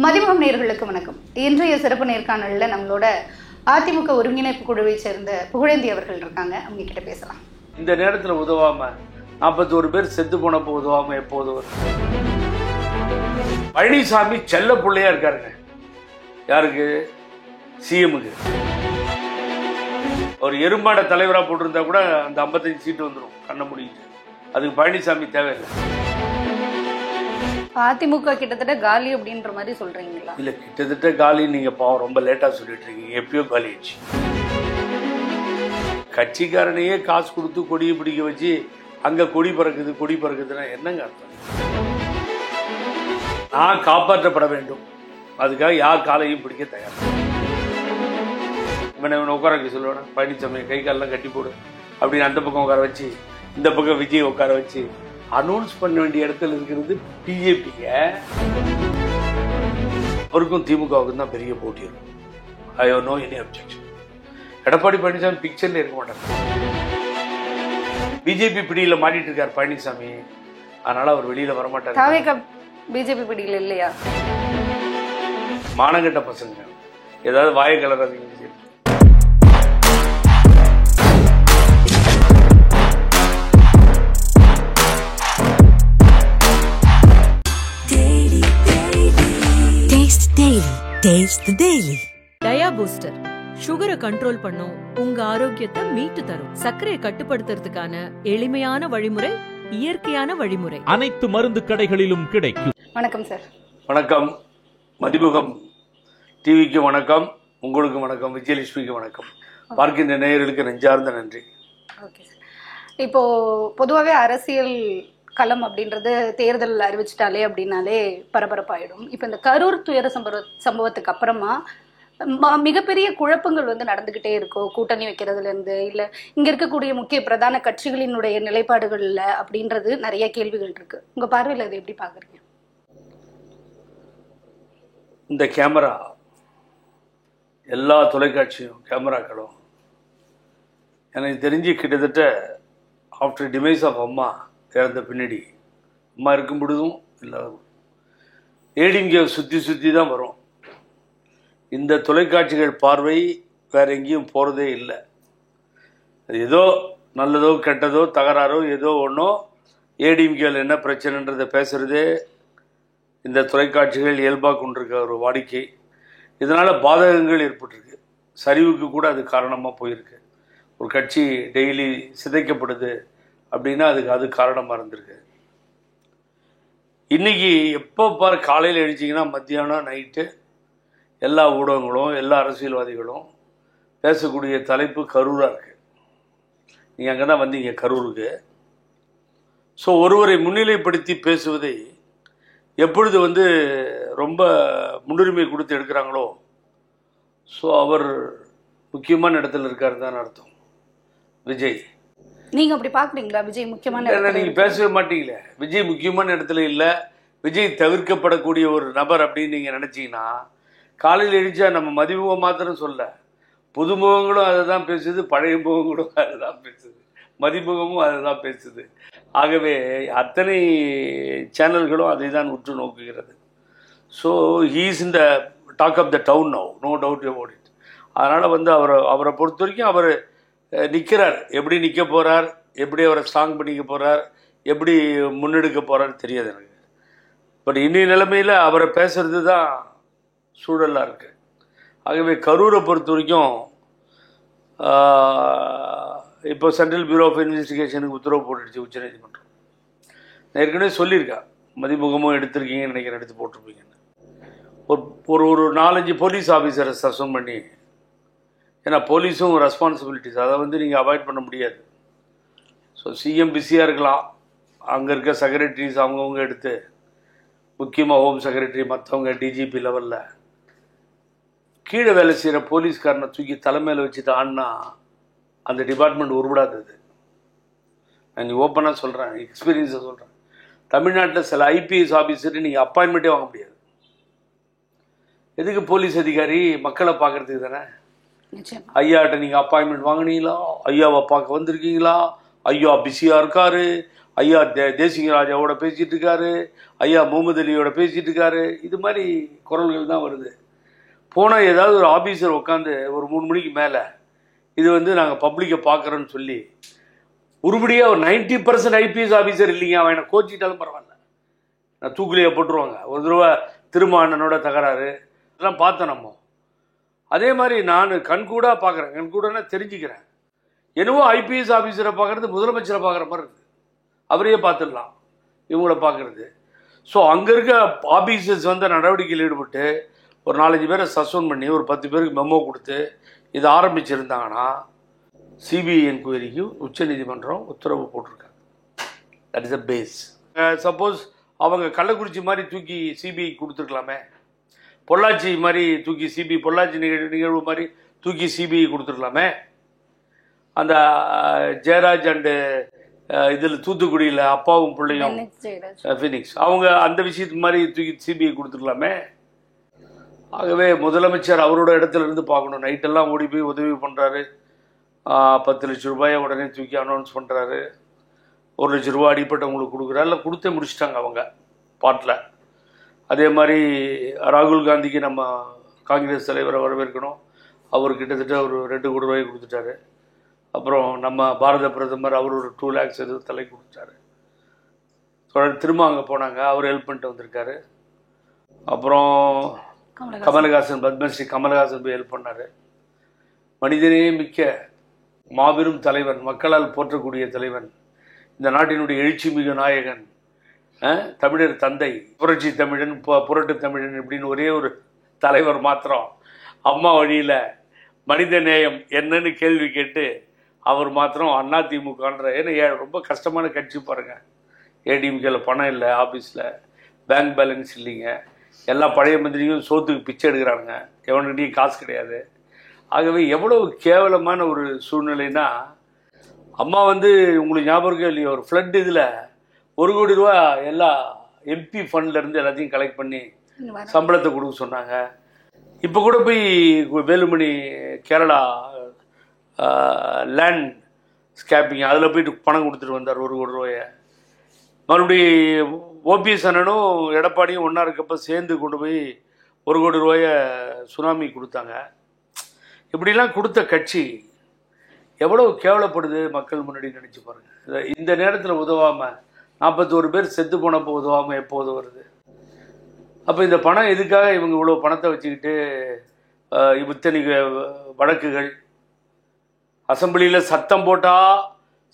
மதிமுகம் நேயர்களுக்கு வணக்கம். இன்றைய சிறப்பு நேர்காணலில் நம்மளோட அதிமுக ஒருங்கிணைப்பு குழுவை சேர்ந்த புகழேந்தி அவர்கள் இருக்காங்க. அவங்க கிட்ட பேசலாம். இந்த நேரத்தில் உதவாம 41 பேர் செத்து போனப்போ உதவாம எப்போது பழனிசாமி செல்ல பிள்ளையா இருக்காருங்க. யாருக்கு? சிஎம்முக்கு. ஒரு எறும்பாட தலைவரா போட்டிருந்தா கூட அந்த 55 சீட்டு வந்துடும் கண்ண முடியுது. அதுக்கு பழனிசாமி தேவையில்லை. அதிமுக கிட்டத்தட்ட காலி அப்படின்ற மாதிரி சொல்றீங்களா? இல்ல, கிட்டத்தட்ட காலி. நீங்க பாவம் ரொம்ப லேட்டா சொல்லிட்டு இருக்கீங்க. எப்பயோ காலி ஆயிடுச்சு. கட்சிக்காரனையே காசு கொடுத்து கொடியை பிடிக்க வச்சு அங்க கொடி பறக்குதுன்னா என்னங்க அர்த்தம்? நான் காப்பாற்றப்பட வேண்டும், அதுக்காக யார் காலையும் பிடிக்க தயார். இவனை உட்கார வைக்க சொல்லுவேன். பழனிசாமி கை காலெல்லாம் கட்டி போடு அப்படின்னு அந்த பக்கம் உட்கார வச்சு, இந்த பக்கம் விஜய் உட்கார வச்சு அனௌன்ஸ் பண்ண வேண்டிய இடத்துல இருக்கிறது பிஜேபிங்க. அவருக்கும் திமுகவுக்கும் தான் பெரிய போட்டி இருக்கும். I have no any objection. Edappadi Palaniswami பிக்சர்ல இருக்க மாட்டார். பிஜேபி பிடியில மாட்டிட்டு இருக்கார் பழனிசாமி, அதனால அவர் வெளியில வரமாட்டார். பிஜேபி பிடியில இல்லையா? மானங்கட்ட பசங்க ஏதாவது வாயை கலராதீங்க. டயா பூஸ்டர் சுகரை கண்ட்ரோல் பண்ணும், உங்க ஆரோக்கியத்தை மீட்டு தரும். சர்க்கரையை கட்டுப்படுத்துறதுக்கான எளிமையான வழிமுறை, இயற்கையான வழிமுறை. அனைத்து மருந்து கடைகளிலும் கிடைக்கும். வணக்கம் சார். வணக்கம். மதிமுகம் டிவிக்கு வணக்கம், உங்களுக்கு வணக்கம், விஜயலட்சுமிக்கு வணக்கம், பார்க்கின்ற நேயர்களுக்கு நெஞ்சார்ந்த நன்றி. Okay sir. இப்போ பொதுவாகவே அரசியல் களம் அப்படின்றது தேர்தல் அறிவிச்சிட்டாலே அப்படின்னாலே பரபரப்பாயிடும். இப்போ இந்த கரூர் துயர சம்பவத்துக்கு அப்புறமா மிகப்பெரிய குழப்பங்கள் நடந்துகிட்டே இருக்கும். கூட்டணி வைக்கிறதுல இருந்து இல்ல இங்க இருக்கக்கூடிய முக்கிய பிரதான கட்சிகளினுடைய நிலைப்பாடுகள்ல அப்படின்றது நிறைய கேள்விகள் இருக்கு. உங்க பார்வையில் அதை எப்படி பாக்குறீங்க? இந்த கேமரா, எல்லா தொலைக்காட்சியும் கேமராக்களும் எனக்கு தெரிஞ்சு கிட்டத்தட்ட ஆஃப்டர் டிமைஸ் ஆஃப் அம்மா இறந்த பின்னாடி, அம்மா இருக்கும் பொழுதும் இல்லை, ஏடிங்க சுற்றி தான் வரும். இந்த தொலைக்காட்சிகள் பார்வை வேற எங்கேயும் போகிறதே இல்லை. அது ஏதோ நல்லதோ கெட்டதோ தகராறோ ஏதோ ஒன்றோ ஏடிஎம்கேல என்ன பிரச்சனைன்றதை பேசுகிறதே இந்த தொலைக்காட்சிகள் இயல்பாக கொண்டிருக்க ஒரு வாடிக்கை. இதனால் பாதகங்கள் ஏற்பட்டிருக்கு. சரிவுக்கு கூட அது காரணமாக போயிருக்கு. ஒரு கட்சி டெய்லி சிதைக்கப்படுது அப்படின்னா அது காரணமாக இருந்திருக்கு. இன்னைக்கு எப்போ பாரு காலையில் எழுச்சிங்கன்னா மத்தியானம் நைட்டு எல்லா ஊடகங்களும் எல்லா அரசியல்வாதிகளும் பேசக்கூடிய தலைப்பு கரூராக இருக்கு. நீங்கள் அங்கே தான் வந்தீங்க கரூருக்கு. ஸோ ஒருவரை முன்னிலைப்படுத்தி பேசுவதை எப்பொழுது ரொம்ப முன்னுரிமை கொடுத்து எடுக்கிறாங்களோ, ஸோ அவர் முக்கியமான இடத்துல இருக்காரு தான் அர்த்தம். விஜய், நீங்க அப்படி பாக்குறீங்களா? விஜய் முக்கியமான இடத்துல நீங்க பேசவே மாட்டீங்களே. விஜய் முக்கியமான இடத்துல இல்ல, விஜய் தவிர்க்கப்படக்கூடிய ஒரு நபர் அப்படின்னு நீங்க நினைச்சீங்கன்னா, காலையில் எழுச்சா நம்ம மதிமுகம் மாத்திரம் சொல்ல, புதுமுகங்களும் அதை தான் பேசுது, பழைய முகங்களும் அதை தான் பேசுது, மதிமுகமும் அதை தான் பேசுது. ஆகவே அத்தனை சேனல்களும் அதை தான் உற்று நோக்குகிறது. So he's in the talk of the town now, no doubt about it. அதனால் அவரை பொறுத்த வரைக்கும் அவர் நிற்கிறார். எப்படி நிற்க போகிறார், எப்படி அவரை ஸ்ட்ராங் பண்ணிக்க போகிறார், எப்படி முன்னெடுக்க போகிறார் தெரியாது எனக்கு. பட் இன்னைய நிலைமையில் அவரை பேசுறது தான் சூழலாக இருக்குது. ஆகவே கரூரை பொறுத்த வரைக்கும் இப்போ சென்ட்ரல் பியூரோ ஆஃப் இன்வெஸ்டிகேஷனுக்கு உத்தரவு போட்டுடுச்சு உச்சநீதிமன்றம். நான் ஏற்கனவே சொல்லியிருக்கேன், மதிமுகமும் எடுத்திருக்கீங்கன்னு நினைக்கிறேன், எடுத்து போட்டிருப்பீங்கன்னு. ஒரு 4-5 போலீஸ் ஆஃபீஸரை சஸ்பெண்ட் பண்ணி, ஏன்னா போலீஸும் ரெஸ்பான்சிபிலிட்டிஸ், அதை நீங்கள் அவாய்ட் பண்ண முடியாது. ஸோ சிஎம் பிஸியாக இருக்கலாம், அங்கே இருக்க செக்ரட்டரிஸ் அவங்கவுங்க எடுத்து, முக்கியமாக ஹோம் செக்ரட்டரி மற்றவங்க டிஜிபி லெவலில் கீழே வேலை செய்கிற போலீஸ்காரனை தூக்கி தலைமையில் வச்சுட்டு ஆடினா அந்த டிபார்ட்மெண்ட் உருவிடாதது. நான் ஓப்பனாக சொல்கிறேன், எக்ஸ்பீரியன்ஸை சொல்கிறேன். தமிழ்நாட்டில் சில ஐபிஎஸ் ஆஃபீஸரு நீங்கள் அப்பாயின்மெண்ட்டே வாங்க முடியாது. எதுக்கு போலீஸ் அதிகாரி? மக்களை பார்க்கறதுக்கு தானே. ஐயாட்ட நீங்கள் அப்பாயின்மெண்ட் வாங்கினீங்களா, ஐயாவை பார்க்க வந்திருக்கீங்களா, ஐயா பிஸியாக இருக்காரு, ஐயா தேசிங்க ராஜாவோட பேசிகிட்டு இருக்காரு, ஐயா முகமது அலியோட பேசிகிட்டு இருக்காரு. இது மாதிரி குரல்கள் தான் வருது. போனால் ஏதாவது ஒரு ஆஃபீஸர் உட்காந்து ஒரு 3 மணிக்கு மேலே இது வந்து நாங்கள் பப்ளிக்கை பார்க்குறோன்னு சொல்லி உருப்படியாக ஒரு 90% ஐபிஎஸ் ஆஃபீஸர் இல்லைங்க, அவன் என்னை கோச்சிட்டாலும் பரவாயில்ல, நான் தூக்கிலேயே போட்டுருவாங்க. ஒரு தடவை திருமாவண்ணனோட தகராறு இதெல்லாம் பார்த்தோம் நம்ம. அதே மாதிரி நான் கண்கூடாக பார்க்குறேன், கண்கூடனா தெரிஞ்சுக்கிறேன். என்னவோ ஐபிஎஸ் ஆஃபீஸரை பார்க்குறது முதலமைச்சரை பார்க்குற மாதிரி இருக்குது. அவரையே பார்த்துடலாம் இவங்கள பார்க்குறது. ஸோ அங்கே இருக்க ஆஃபீஸர்ஸ் வந்து நடவடிக்கையில் ஈடுபட்டு ஒரு 4-5 பேரை சஸ்பெண்ட் பண்ணி ஒரு 10 பேருக்கு மெமோ கொடுத்து இதை ஆரம்பிச்சிருந்தாங்கன்னா சிபிஐ என்கொயரிக்கு உச்சநீதிமன்றம் உத்தரவு போட்டிருக்காங்க. That is a base. Suppose அவங்க கள்ளக்குறிச்சி மாதிரி தூக்கி சிபிஐ கொடுத்துருக்கலாமே, பொள்ளாச்சி மாதிரி தூக்கி சிபிஐ, பொள்ளாச்சி நிகழ்வு மாதிரி தூக்கி சிபிஐ கொடுத்துருக்கலாமே. அந்த ஜெயராஜ் அண்டு இதில் தூத்துக்குடியில் அப்பாவும் பிள்ளையும் ஃபினிக்ஸ் அவங்க அந்த விஷயத்து மாதிரி தூக்கி சிபிஐ கொடுத்துருக்கலாமே. ஆகவே முதலமைச்சர் அவரோட இடத்துல இருந்து பார்க்கணும். நைட்டெல்லாம் ஓடி போய் உதவி பண்ணுறாரு. 10 லட்சம் ரூபாயை உடனே தூக்கி அனௌன்ஸ் பண்ணுறாரு. 1 லட்சம் ரூபா அடிப்பட்டவங்களுக்கு கொடுக்குறாரு. இல்லை கொடுத்தே முடிச்சிட்டாங்க அவங்க பாட்டில். அதே மாதிரி ராகுல் காந்திக்கு நம்ம காங்கிரஸ் தலைவரை வரவேற்கணும். அவர் கிட்டத்தட்ட ஒரு 2 கோடி ரூபாய் கொடுத்துட்டாரு. அப்புறம் நம்ம பாரத பிரதமர் அவர் ஒரு 2 lakhs எதுவும் தலை கொடுத்தாரு. தொடர்ந்து திரும்ப அங்கே போனாங்க, அவர் ஹெல்ப் பண்ணிட்டு வந்திருக்காரு. அப்புறம் கமலஹாசன், பத்மஸ்ரீ கமலஹாசன் போய் ஹெல்ப் பண்ணார். மனிதனே மிக்க மாபெரும் தலைவன், மக்களால் போற்றக்கூடிய தலைவன், இந்த நாட்டினுடைய எழுச்சி மிகு நாயகன், தமிழர் தந்தை, புரட்சி தமிழன், புரட்டு தமிழன் இப்படின்னு ஒரே ஒரு தலைவர் மாத்திரம் அம்மா வழியில் மனித நேயம் என்னன்னு கேள்வி கேட்டு அவர் மாத்திரம் அதிமுகன்ற, ஏன்னா ரொம்ப கஷ்டமான கட்சி பாருங்கள். ஏடிஎம்கேல பணம் இல்லை, ஆஃபீஸில் பேங்க் பேலன்ஸ் இல்லைங்க, எல்லா பழைய மந்திரியும் சோத்துக்கு பிச்சை எடுக்கிறானுங்க, எவனுக்கிட்டையும் காசு கிடையாது. ஆகவே எவ்வளவு கேவலமான ஒரு சூழ்நிலைனா, அம்மா வந்து உங்களுக்கு ஞாபகம் இல்லையா, ஒரு ஃப்ளட் இதில் 1 கோடி ரூபா எல்லா எம்பி ஃபண்ட்லேருந்து எல்லாத்தையும் கலெக்ட் பண்ணி சம்பளத்தை கொடுக்க சொன்னாங்க. இப்போ கூட போய் வேலுமணி கேரளா லேண்ட் ஸ்கேப்பிங் அதில் போயிட்டு பணம் கொடுத்துட்டு வந்தார் 1 கோடி ரூபாயை. மறுபடியும் ஓபிஎஸ் அண்ணனும் எடப்பாடியும் ஒன்றா இருக்கப்போ சேர்ந்து கொண்டு போய் 1 கோடி ரூபாயை சுனாமி கொடுத்தாங்க. இப்படிலாம் கொடுத்த கட்சி எவ்வளோ கேவலப்படுது மக்கள் முன்னாடி நினச்சி பாருங்கள். இந்த நேரத்தில் உதவாமல் 41 பேர் செத்து போனப்போ உதவாமல் எப்போ உதவுறது? அப்போ இந்த பணம் எதுக்காக இவங்க இவ்வளோ பணத்தை வச்சுக்கிட்டு இத்தனை வழக்குகள், அசம்பிளியில் சத்தம் போட்டால்,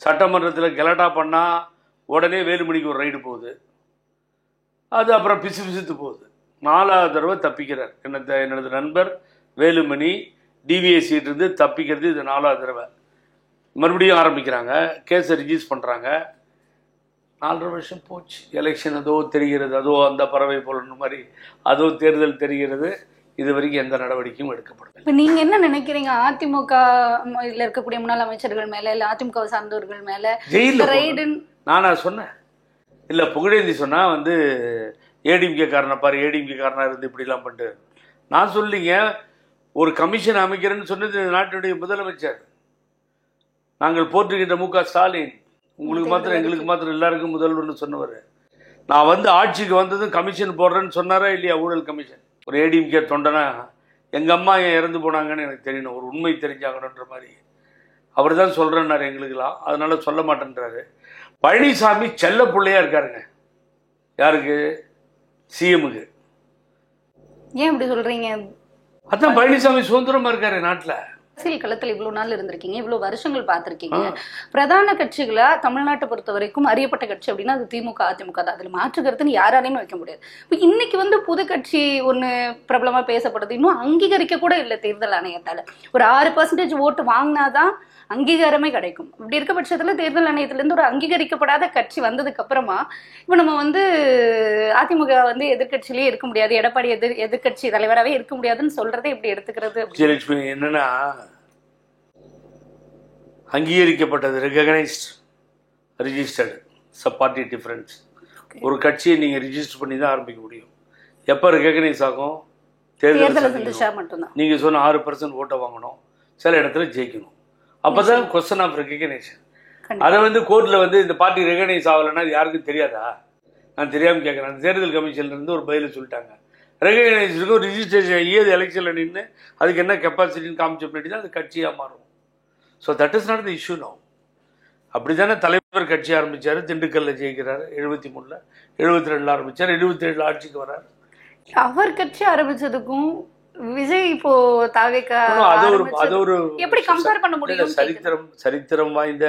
சட்டமன்றத்தில் கெலட்டா பண்ணால் உடனே வேலுமணிக்கு ஒரு ரைடு போகுது, அது அப்புறம் பிசுத்து போகுது. 4வது தடவை தப்பிக்கிறார் என்னது நண்பர் வேலுமணி. டிவிஎஸ்சிட்டிருந்து தப்பிக்கிறது இது 4வது தடவை. மறுபடியும் ஆரம்பிக்கிறாங்க, கேஸை ரிஜிஸ்டர் பண்ணுறாங்க. 4.5 வருஷம் போச்சு. எலெக்ஷன் அதோ தெரிகிறது, அதோ அந்த பறவை போலன்னு மாதிரி அதோ தேர்தல் தெரிகிறது. இது வரைக்கும் எந்த நடவடிக்கையும் எடுக்கப்படும். இப்போ நீங்க என்ன நினைக்கிறீங்க? அதிமுக இருக்கக்கூடிய முன்னாள் அமைச்சர்கள் மேல, இல்ல அதிமுக சார்ந்தவர்கள் மேல ஜெயிலில் நானா சொன்னேன்? இல்லை, புகழேந்தி சொன்னா வந்து ஏடிஎம்கே காரனை பாரு, ஏடிஎம்கே காரனா இருந்து இப்படிலாம் பண்ணிட்டு. நான் சொல்லிங்க, ஒரு கமிஷன் அமைக்கிறேன்னு சொன்னது நாட்டுடைய முதலமைச்சர். நாங்கள் போற்றுகின்ற மு க ஸ்டாலின், உங்களுக்கு மாத்திரம் எங்களுக்கு மாத்திரம் எல்லாருக்கும் முதல்வர்னு சொன்னவர். நான் வந்து ஆட்சிக்கு வந்ததும் கமிஷன் போடுறேன்னு சொன்னாரா இல்லையா? ஊழல் கமிஷன். ஒரு ஏடிஎம்கே தொண்டனா எங்கள் அம்மா ஏன் இறந்து போனாங்கன்னு எனக்கு தெரியணும், ஒரு உண்மை தெரிஞ்சாங்கன்ற மாதிரி அவர் தான் சொல்கிறேன்னாரு எங்களுக்கெல்லாம். அதனால சொல்ல மாட்டேன்றாரு. பழனிசாமி செல்ல பிள்ளையா இருக்காருங்க. யாருக்கு? சிஎம்முக்கு. ஏன் இப்படி சொல்றீங்க? அதான் பழனிசாமி சுதந்திரமா இருக்காரு நாட்டில். அரசியல் களத்தில் இவ்வளவு நாள் இருந்திருக்கீங்க, இவ்வளவு வருஷங்கள் பார்த்திருக்கீங்க. பிரதான கட்சிகளா தமிழ்நாட்டை பொறுத்த வரைக்கும் அறியப்பட்ட கட்சி அப்படின்னா அது திமுக, அதிமுக தான். அதுல மாற்று கருத்துன்னு யாராலையுமே வைக்க முடியாது. இப்போ இன்னைக்கு வந்து புது கட்சி ஒண்ணு பிரபலமா பேசப்படுது, இன்னும் அங்கீகரிக்க கூட இல்லை தேர்தல் ஆணையத்தால. ஒரு 6% ஓட்டு வாங்கினாதான் அங்கீகாரமே கிடைக்கும். இப்படி இருக்க பட்சத்துல தேர்தல் ஆணையத்திலிருந்து ஒரு அங்கீகரிக்கப்படாத கட்சி வந்ததுக்கு அப்புறமா இப்போ நம்ம வந்து அதிமுக வந்து எதிர்கட்சியிலேயே இருக்க முடியாது, எடப்பாடி எதிர்கட்சி தலைவராகவே இருக்க முடியாதுன்னு சொல்றதை எப்படி எடுத்துக்கிறது? என்னன்னா, அங்கீகரிக்கப்பட்டது, ரெகனைஸ்ட், ரிஜிஸ்டர்டு, பார்ட்டி டிஃபரன்ஸ். ஒரு கட்சியை நீங்க ரிஜிஸ்டர் பண்ணி தான் ஆரம்பிக்க முடியும். எப்ப ரெகனைஸ் ஆகும்? தேர்தல் மட்டும்தான். நீங்க சொன்ன 6% ஓட்டை வாங்கணும், சில இடத்துல ஜெயிக்கணும். அப்பதான் கொஸ்டின் ஆஃப் ரெகனைசேஷன். அதை வந்து கோர்ட்டில் வந்து இந்த பார்ட்டி ரெகனைஸ் ஆகலைன்னா அது யாருக்கும் தெரியாதா? நான் தெரியாமல் கேட்குறேன். அந்த தேர்தல் கமிஷன்லேருந்து ஒரு பதிலை சொல்லிட்டாங்க. ரெகனைஸ் இருக்கும், ரிஜிஸ்ட்ரேஷன் ஆகி அது எலெக்ஷனில் நின்று அதுக்கு என்ன கெப்பாசிட்டின்னு காமிச்ச பின்னாடி தான் அது கட்சியாக மாறும். So that is not the issue no. அப்படி தானே தலைவர் கட்சி ஆரம்பித்தார், திண்டுக்கல்ல ஜெயிக்கிறார், 73ல் 72 ஆரம்பித்தார், 77 ஆட்சிக்கு வர்றார். அவர் கட்சி ஆரம்பிச்சதுக்கும் விஜய் இப்போ தாவேக்கா அது ஒரு எப்படி கம்பேர் பண்ண முடியும்? சரித்திரம் வாய்ந்த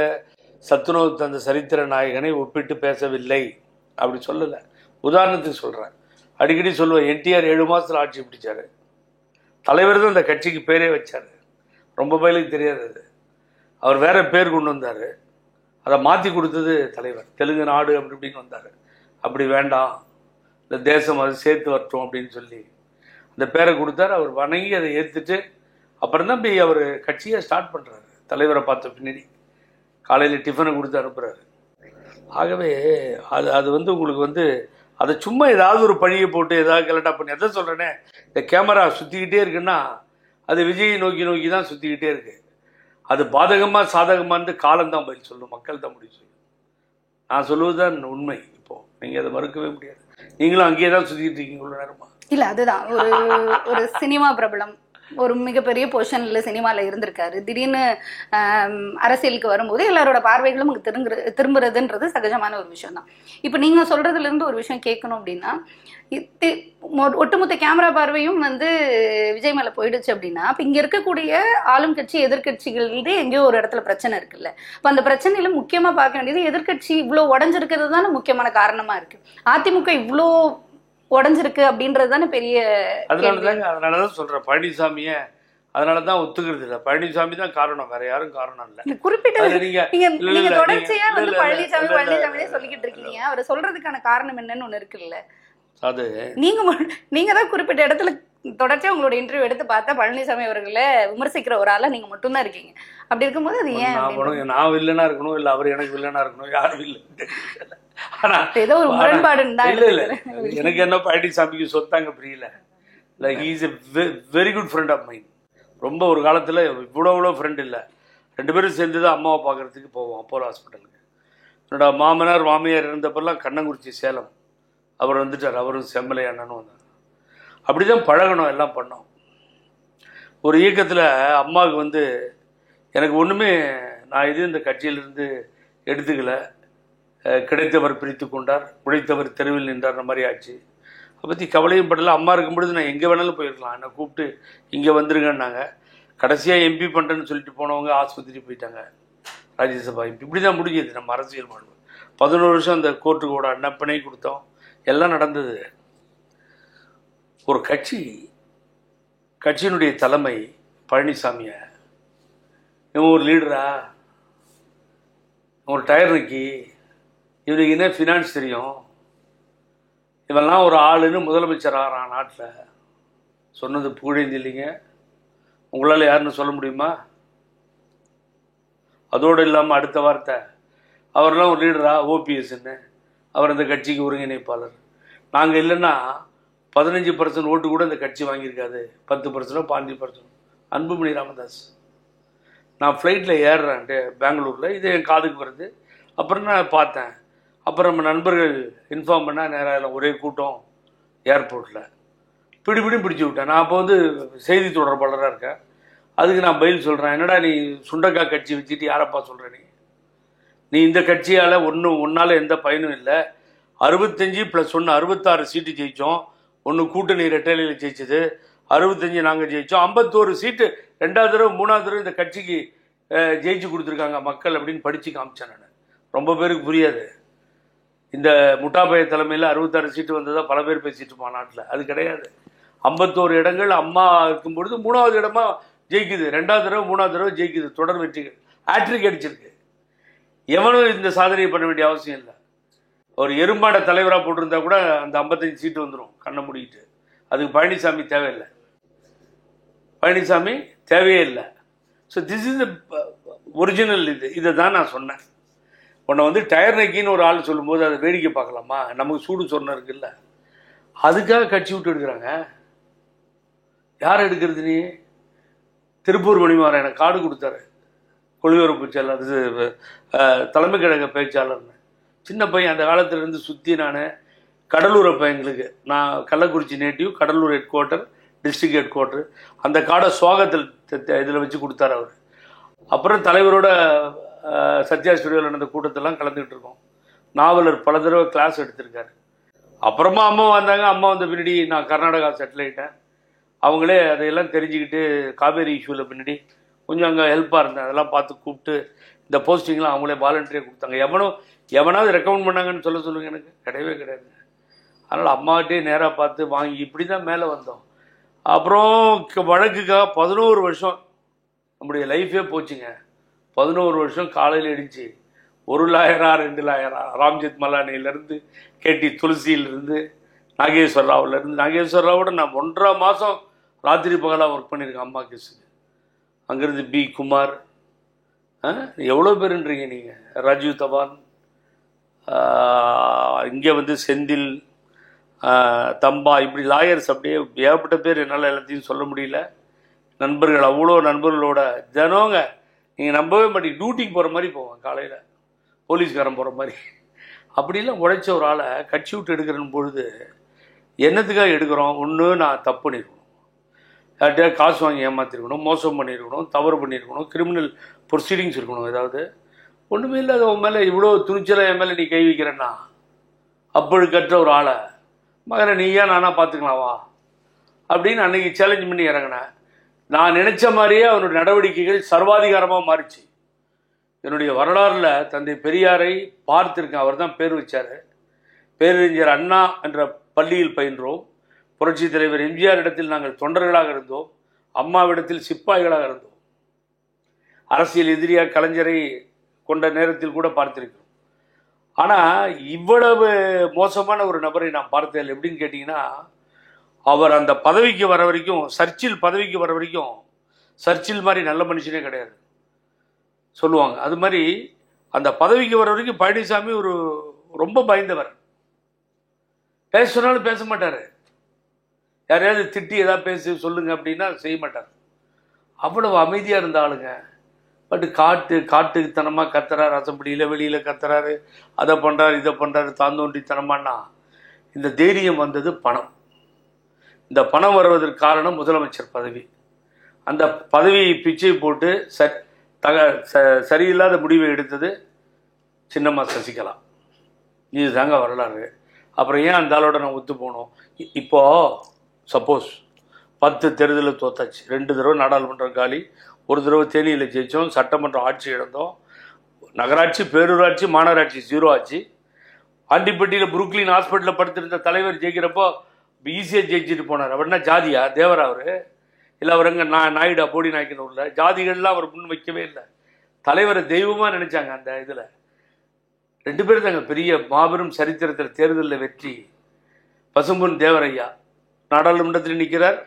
சத்துணவு தந்த சரித்திர நாயகனை ஒப்பிட்டு பேசவில்லை, அப்படி சொல்லலை. உதாரணத்துக்கு சொல்கிறேன், அடிக்கடி சொல்லுவேன், என்டிஆர் 7 மாதத்தில் ஆட்சி பிடிச்சாரு. தலைவர் தான் அந்த கட்சிக்கு பேரே வச்சார். ரொம்ப பேருக்கு தெரியாது அது. அவர் வேற பேர் கொண்டு வந்தார், அதை மாற்றி கொடுத்தது தலைவர். தெலுங்கு நாடு அப்படி இப்படின்னு வந்தார். அப்படி வேண்டாம், இந்த தேசம் அது சேர்த்து வரட்டும் அப்படின்னு சொல்லி அந்த பேரை கொடுத்தாரு. அவர் வணங்கி அதை ஏற்றுட்டு அப்புறம் தான் போய் அவர் கட்சியை ஸ்டார்ட் பண்ணுறாரு. தலைவரை பார்த்த பின்னாடி காலையில் டிஃபனை கொடுத்து அனுப்புகிறாரு. ஆகவே அது வந்து உங்களுக்கு வந்து அதை சும்மா ஏதாவது ஒரு பழியை போட்டு ஏதாவது கலெக்டாக பண்ணி, எதை சொல்கிறேனே, இந்த கேமரா சுற்றிக்கிட்டே இருக்குன்னா அது விஜயை நோக்கி தான் சுற்றிக்கிட்டே இருக்கு. அது பாதகமாக சாதகமானு காலம்தான் பதில் சொல்லும், மக்கள் தான் முடிவு சொல்லும். நான் சொல்லுவதுதான் உண்மை. இப்போது நீங்கள் அதை மறுக்கவே முடியாது. நீங்களும் அங்கேயே தான் சுற்றிக்கிட்டு இருக்கீங்க இவ்வளோ நேரமா. இல்லை, அதுதான் ஒரு சினிமா பிரபலம், ஒரு மிகப்பெரிய பொசிஷன்ல சினிமாவில் இருந்திருக்காரு. திடீர்னு அரசியலுக்கு வரும்போது எல்லாரோட பார்வைகளும் திரும்புறதுன்றது சகஜமான ஒரு விஷயம் தான். இப்போ நீங்கள் சொல்றதுல இருந்து ஒரு விஷயம் கேட்கணும் அப்படின்னா, ஒட்டுமொத்த கேமரா பார்வையும் வந்து விஜய் மேலே போயிடுச்சு அப்படின்னா, இப்போ இங்கே இருக்கக்கூடிய ஆளும் கட்சி எதிர்கட்சிகளிலே எங்கேயோ ஒரு இடத்துல பிரச்சனை இருக்குல்ல. இப்போ அந்த பிரச்சனையில முக்கியமாக பார்க்க வேண்டியது எதிர்கட்சி இவ்வளோ உடஞ்சிருக்கிறது தானே முக்கியமான காரணமா இருக்கு. அதிமுக இவ்வளோ உடஞ்சிருக்கு அப்படின்றது தானே பெரிய. அதனாலதான் சொல்றேன், பழனிசாமிய அதனாலதான் ஒத்துக்கிறது இல்லை. பழனிசாமி தான் காரணம், வேற யாரும் காரணம் இல்லை. குறிப்பிட்ட நீங்க தொடர்ச்சியா வந்து பழனிசாமியே சொல்லிக்கிட்டு இருக்கீங்க. அவர் சொல்றதுக்கான காரணம் என்னன்னு ஒண்ணு இருக்குல்ல. அது நீங்க தான் குறிப்பிட்ட இடத்துல தொடர்ச்சியா உங்களோட இன்டர்வியூ எடுத்து பார்த்தா பழனிசாமி அவர்களை விமர்சிக்கிற ஒரு ஆளா நீங்க மட்டும் தான் இருக்கீங்க. அப்படி இருக்கும்போது அது ஏன் நான் வில்லனா இருக்கணும், இல்ல அவர் எனக்கு வில்லனா இருக்கணும், யாரும் இல்லை. ஏதோ ஒரு முரண்பாடு இல்ல. எனக்கு என்ன பழனிசாமிக்கு சொத்தாங்க புரியல. Like he is a very good friend of mind. ரொம்ப ஒரு காலத்துல இவ்வளோ ஃப்ரெண்ட் இல்லை. 2 பேரும் சேர்ந்து தான் அம்மாவை பார்க்கறதுக்கு போவோம் அப்போலோ ஹாஸ்பிட்டலுக்கு. என்னோட மாமனார் மாமியார் இருந்தப்பெல்லாம் கண்ணங்குறிச்சி சேலம் அவர் வந்துட்டார். அவரும் செம்மலை அண்ணனும் வந்தாங்க. அப்படிதான் பழகணும், எல்லாம் பண்ணோம். ஒரு இயக்கத்தில் அம்மாவுக்கு வந்து எனக்கு ஒன்றுமே நான் இது இந்த கட்சியிலிருந்து எடுத்துக்கல. கிடைத்தவர் பிரித்து கொண்டார், உழைத்தவர் தெருவில் நின்றார் மாதிரி ஆச்சு. அதை பற்றி கவலையும் படல. அம்மா இருக்கும்பொழுது நான் எங்கே வேணாலும் போயிருக்கலாம். என்னை கூப்பிட்டு இங்கே வந்துருங்கன்னாங்க. கடைசியாக எம்பி பண்ணுறேன்னு சொல்லிட்டு போனவங்க ஆஸ்பத்திரி போயிட்டாங்க, ராஜ்யசபா எம்பி. இப்படி தான் முடிஞ்சது நம்ம அரசியல் வாழ்வு. 11 வருஷம் அந்த கோர்ட்டுக்கு கூட அன்னப்பனை கொடுத்தோம், எல்லாம் நடந்தது. ஒரு கட்சியினுடைய தலைமை பழனிசாமியை இவன் ஒரு லீடரா, ஒரு டயர் நிக்கி, இவனுக்கு என்ன ஃபினான்ஸ் தெரியும், இவெல்லாம் ஒரு ஆளுன்னு முதலமைச்சர் ஆகிறான் நாட்டில். சொன்னது புகழேந்தி இல்லைங்க, உங்களால் யாருன்னு சொல்ல முடியுமா? அதோடு இல்லாமல் அடுத்த வார்த்தை, அவரெல்லாம் ஒரு லீடரா, ஓபிஎஸ்ன்னு அவர் அந்த கட்சிக்கு ஒருங்கிணைப்பாளர். நாங்கள் இல்லைன்னா 15% ஓட்டு கூட இந்த கட்சி வாங்கியிருக்காது, 10%, 15%. அன்புமணி ராமதாஸ். நான் ஃப்ளைட்டில் ஏறுறேன் பெங்களூரில், இது என் காதுக்கு வருது. அப்புறம் நான் பார்த்தேன். அப்புறம் நம்ம நண்பர்கள் இன்ஃபார்ம் பண்ணால் நேராக ஒரே கூட்டம் ஏர்போர்ட்டில் பிடிப்பிடியும் பிடிச்சி விட்டேன். நான் அப்போ வந்து செய்தி தொடர்பாளராக இருக்கேன். அதுக்கு நான் பதில் சொல்கிறேன், என்னடா நீ சுண்டக்காய் கட்சி வச்சுட்டு யாரப்பா சொல்கிற? நீ இந்த கட்சியால் ஒன்றால் எந்த பயனும் இல்லை. 65 + 1 66 சீட்டு ஜெயித்தோம். 1 கூட்டணி ரெட்டையில ஜெயிச்சது, 65 நாங்கள் ஜெயித்தோம். 51 சீட்டு 2வது தடவை 3வது தடவை இந்த கட்சிக்கு ஜெயிச்சு கொடுத்துருக்காங்க மக்கள் அப்படின்னு படித்து காமிச்சேன் நான். ரொம்ப பேருக்கு புரியாது. இந்த முட்டாபய தலைமையில் 66 சீட்டு வந்ததாக பல பேர் பேசிட்டு இருப்பான் நாட்டில். அது கிடையாது. 51 இடங்கள் அம்மா இருக்கும்பொழுது 3வது இடமா ஜெயிக்குது, 2வது தடவை 3வது தடவை ஜெயிக்குது. தொடர் வெற்றிகள், ஹேட்ரிக் அடிச்சிருக்கு. எவனும் இந்த சாதனையை பண்ண வேண்டிய அவசியம் இல்லை. ஒரு எறும்பாட தலைவராக போட்டிருந்தா கூட அந்த 55 சீட்டு வந்துடும் கண்ணை மூடிக்கிட்டு. அதுக்கு பழனிசாமி தேவையில்லை, பழனிசாமி தேவையே இல்லை. So this is original. இதை தான் நான் சொன்னேன். உன்னை வந்து டயர் நக்கின்னு ஒரு ஆள் சொல்லும்போது அதை வேடிக்கை பார்க்கலாமா? நமக்கு சூடு சொன்ன இருக்குல்ல, அதுக்காக கட்சி விட்டு எடுக்கிறாங்க. யார் எடுக்கிறது? நீ திருப்பூர் மணிமாறன் எனக்கு கார்டு கொடுத்தாரு, கொள்கையுறப்பு செயலாளர், இது தலைமை கழக பேச்சாளர்னு. சின்ன பையன் அந்த காலத்திலேருந்து சுற்றி நான் கடலூர் பையங்களுக்கு, நான் Kallakurichi native, Cuddalore head quarter, district head quarter, அந்த காடை சுவாகத்தில் இதில் வச்சு கொடுத்தாரு அவர். அப்புறம் தலைவரோட சத்யா ஸ்டுடியோவில் நடந்த கூட்டத்தெல்லாம் கலந்துக்கிட்டு இருக்கோம். நாவலர் பல தடவை கிளாஸ் எடுத்திருக்காரு. அப்புறமா அம்மா வந்தாங்க. அம்மா வந்த பின்னாடி நான் கர்நாடகா செட்டில் ஆகிட்டேன். அவங்களே அதையெல்லாம் தெரிஞ்சுக்கிட்டு காவேரி இஷ்யூவில் பின்னாடி கொஞ்சம் அங்கே ஹெல்ப்பாக இருந்தேன். அதெல்லாம் பார்த்து கூப்பிட்டு இந்த போஸ்டிங்லாம் அவங்களே வாலண்டரியாக கொடுத்தாங்க. எவனாவது ரெக்கமெண்ட் பண்ணாங்கன்னு சொல்லுங்கள், எனக்கு கிடையவே கிடையாது. அதனால் அம்மாகிட்டே நேராக பார்த்து வாங்கி இப்படி தான் மேலே வந்தோம். அப்புறம் வழக்குக்காக 11 வருஷம் நம்முடைய லைஃபே போச்சுங்க. 11 வருஷம் காலையில் அடிச்சு 1 லாயரா 2 லாயரா, ராம்ஜெத் மலானியிலேருந்து கேடி துளசியிலேருந்து நாகேஸ்வர் ராவ்லேருந்து, நாகேஸ்வர் ராவோட நான் 1.5 மாதம் ராத்திரி பகலாக ஒர்க் பண்ணியிருக்கேன் அம்மா கேஸுக்கு. அங்கேருந்து பி குமார், எவ்வளோ பேருன்றீங்க நீங்கள், ராஜீவ் தவான், இங்கே வந்து செந்தில், தம்பா, இப்படி லாயர்ஸ் அப்படியே ஏகப்பட்ட பேர். என்னால் எல்லாத்தையும் சொல்ல முடியல. நண்பர்கள், அவ்வளோ நண்பர்களோட தினங்க நீங்கள் நம்பவே மாட்டீங்க, டியூட்டிக்கு போகிற மாதிரி போவேன். காலையில் போலீஸ்காரன் போகிற மாதிரி அப்படிலாம் உழைச்ச ஒரு ஆளை கட்சி விட்டு எடுக்கிறேன்னு பொழுது என்னத்துக்காக எடுக்கிறோம்? ஒன்று, நான் தப்பு பண்ணியிருக்கணும், யார்கிட்டயா காசு வாங்கி ஏமாற்றிருக்கணும், மோசம் பண்ணியிருக்கணும், தவறு பண்ணியிருக்கணும், கிரிமினல் ப்ரொசீடிங்ஸ் இருக்கணும் ஏதாவது. ஒன்றுமே இல்லை. அது உன் மேலே இவ்வளோ துணிச்சலை என் மேலே நீ கை வைக்கிறேன்னா, அப்பழுக்கற்ற ஒரு ஆளை மகனை நீயா நானா பார்த்துக்கலாவா அப்படின்னு அன்னைக்கு சேலஞ்ச் பண்ணி இறங்கினேன். நான் நினைச்ச மாதிரியே அவனுடைய நடவடிக்கைகள் சர்வாதிகாரமாக மாறிச்சு. என்னுடைய வரலாறுல தந்தை பெரியாரை பார்த்திருக்கேன். அவர் தான் பேர் வச்சார். பேரறிஞர் அண்ணா என்ற பள்ளியில் பயின்றோம். புரட்சி தலைவர் எம்ஜிஆர் இடத்தில் நாங்கள் தொண்டர்களாக இருந்தோம், அம்மாவிடத்தில் சிப்பாய்களாக இருந்தோம். அரசியல் எதிரியாக கலைஞரை கொண்ட நேரத்தில் கூட பார்த்திருக்கிறோம். ஆனால் இவ்வளவு மோசமான ஒரு நபரை நான் பார்த்தேன். எப்படின்னு கேட்டிங்கன்னா, அவர் அந்த பதவிக்கு வர வரைக்கும், சர்ச்சில் பதவிக்கு வர வரைக்கும் சர்ச்சில் மாதிரி நல்ல மனுஷனே கிடையாது சொல்லுவாங்க. அது மாதிரி அந்த பதவிக்கு வர வரைக்கும் பழனிசாமி ஒரு ரொம்ப பயந்தவர். பேச சொன்னாலும் பேச மாட்டார். யாரையாவது திட்டி ஏதாவது பேசி சொல்லுங்க அப்படின்னா செய்ய மாட்டார். அவ்வளவு அமைதியாக இருந்த ஆளுங்க. பட் காட்டுத்தனமாக கத்துறாரு, அசம்பிளியில் வெளியில் கத்துறாரு, அதை பண்ணுறாரு இதை பண்ணுறாரு, தாந்தோண்டித்தனமானா. இந்த தைரியம் வந்தது பணம். இந்த பணம் வருவதற்கு காரணம் முதலமைச்சர் பதவி. அந்த பதவியை பிச்சை போட்டு சரியில்லாத முடிவை எடுத்தது சின்னம்மா சசிகலா. இதுதாங்க வரலாறு. அப்புறம் ஏன் அந்த ஆளோட நான் ஒத்து போனோம்? இப்போது சப்போஸ் 10 தேர்தலில் தோத்தாச்சு, 2 தடவை நாடாளுமன்றம் காலி, 1 தடவை தேனியில் ஜெயித்தோம், சட்டமன்றம் ஆட்சி இழந்தோம், நகராட்சி, பேரூராட்சி, மாநகராட்சி 0 ஆச்சு. ஆண்டிப்பட்டியில் புருக்லின் ஹாஸ்பிட்டலில் படுத்திருந்த தலைவர் ஜெயிக்கிறப்போ ஈஸியாக ஜெயிச்சுட்டு போனார். அப்படின்னா ஜாதியா தேவரா அவர்? இல்லை அவர் எங்கே நாயுடா போடி நாய்க்கனூரில்? ஜாதிகள்லாம் அவர் முன் வைக்கவே இல்லை. தலைவரை தெய்வமாக நினச்சாங்க. அந்த இதில் 2 பேர் தாங்க பெரிய மாபெரும் சரித்திரத்தில் தேர்தலில் வெற்றி. பசும்பொன் தேவரையா நாடாளுமன்றத்தில் நிற்கிறார்,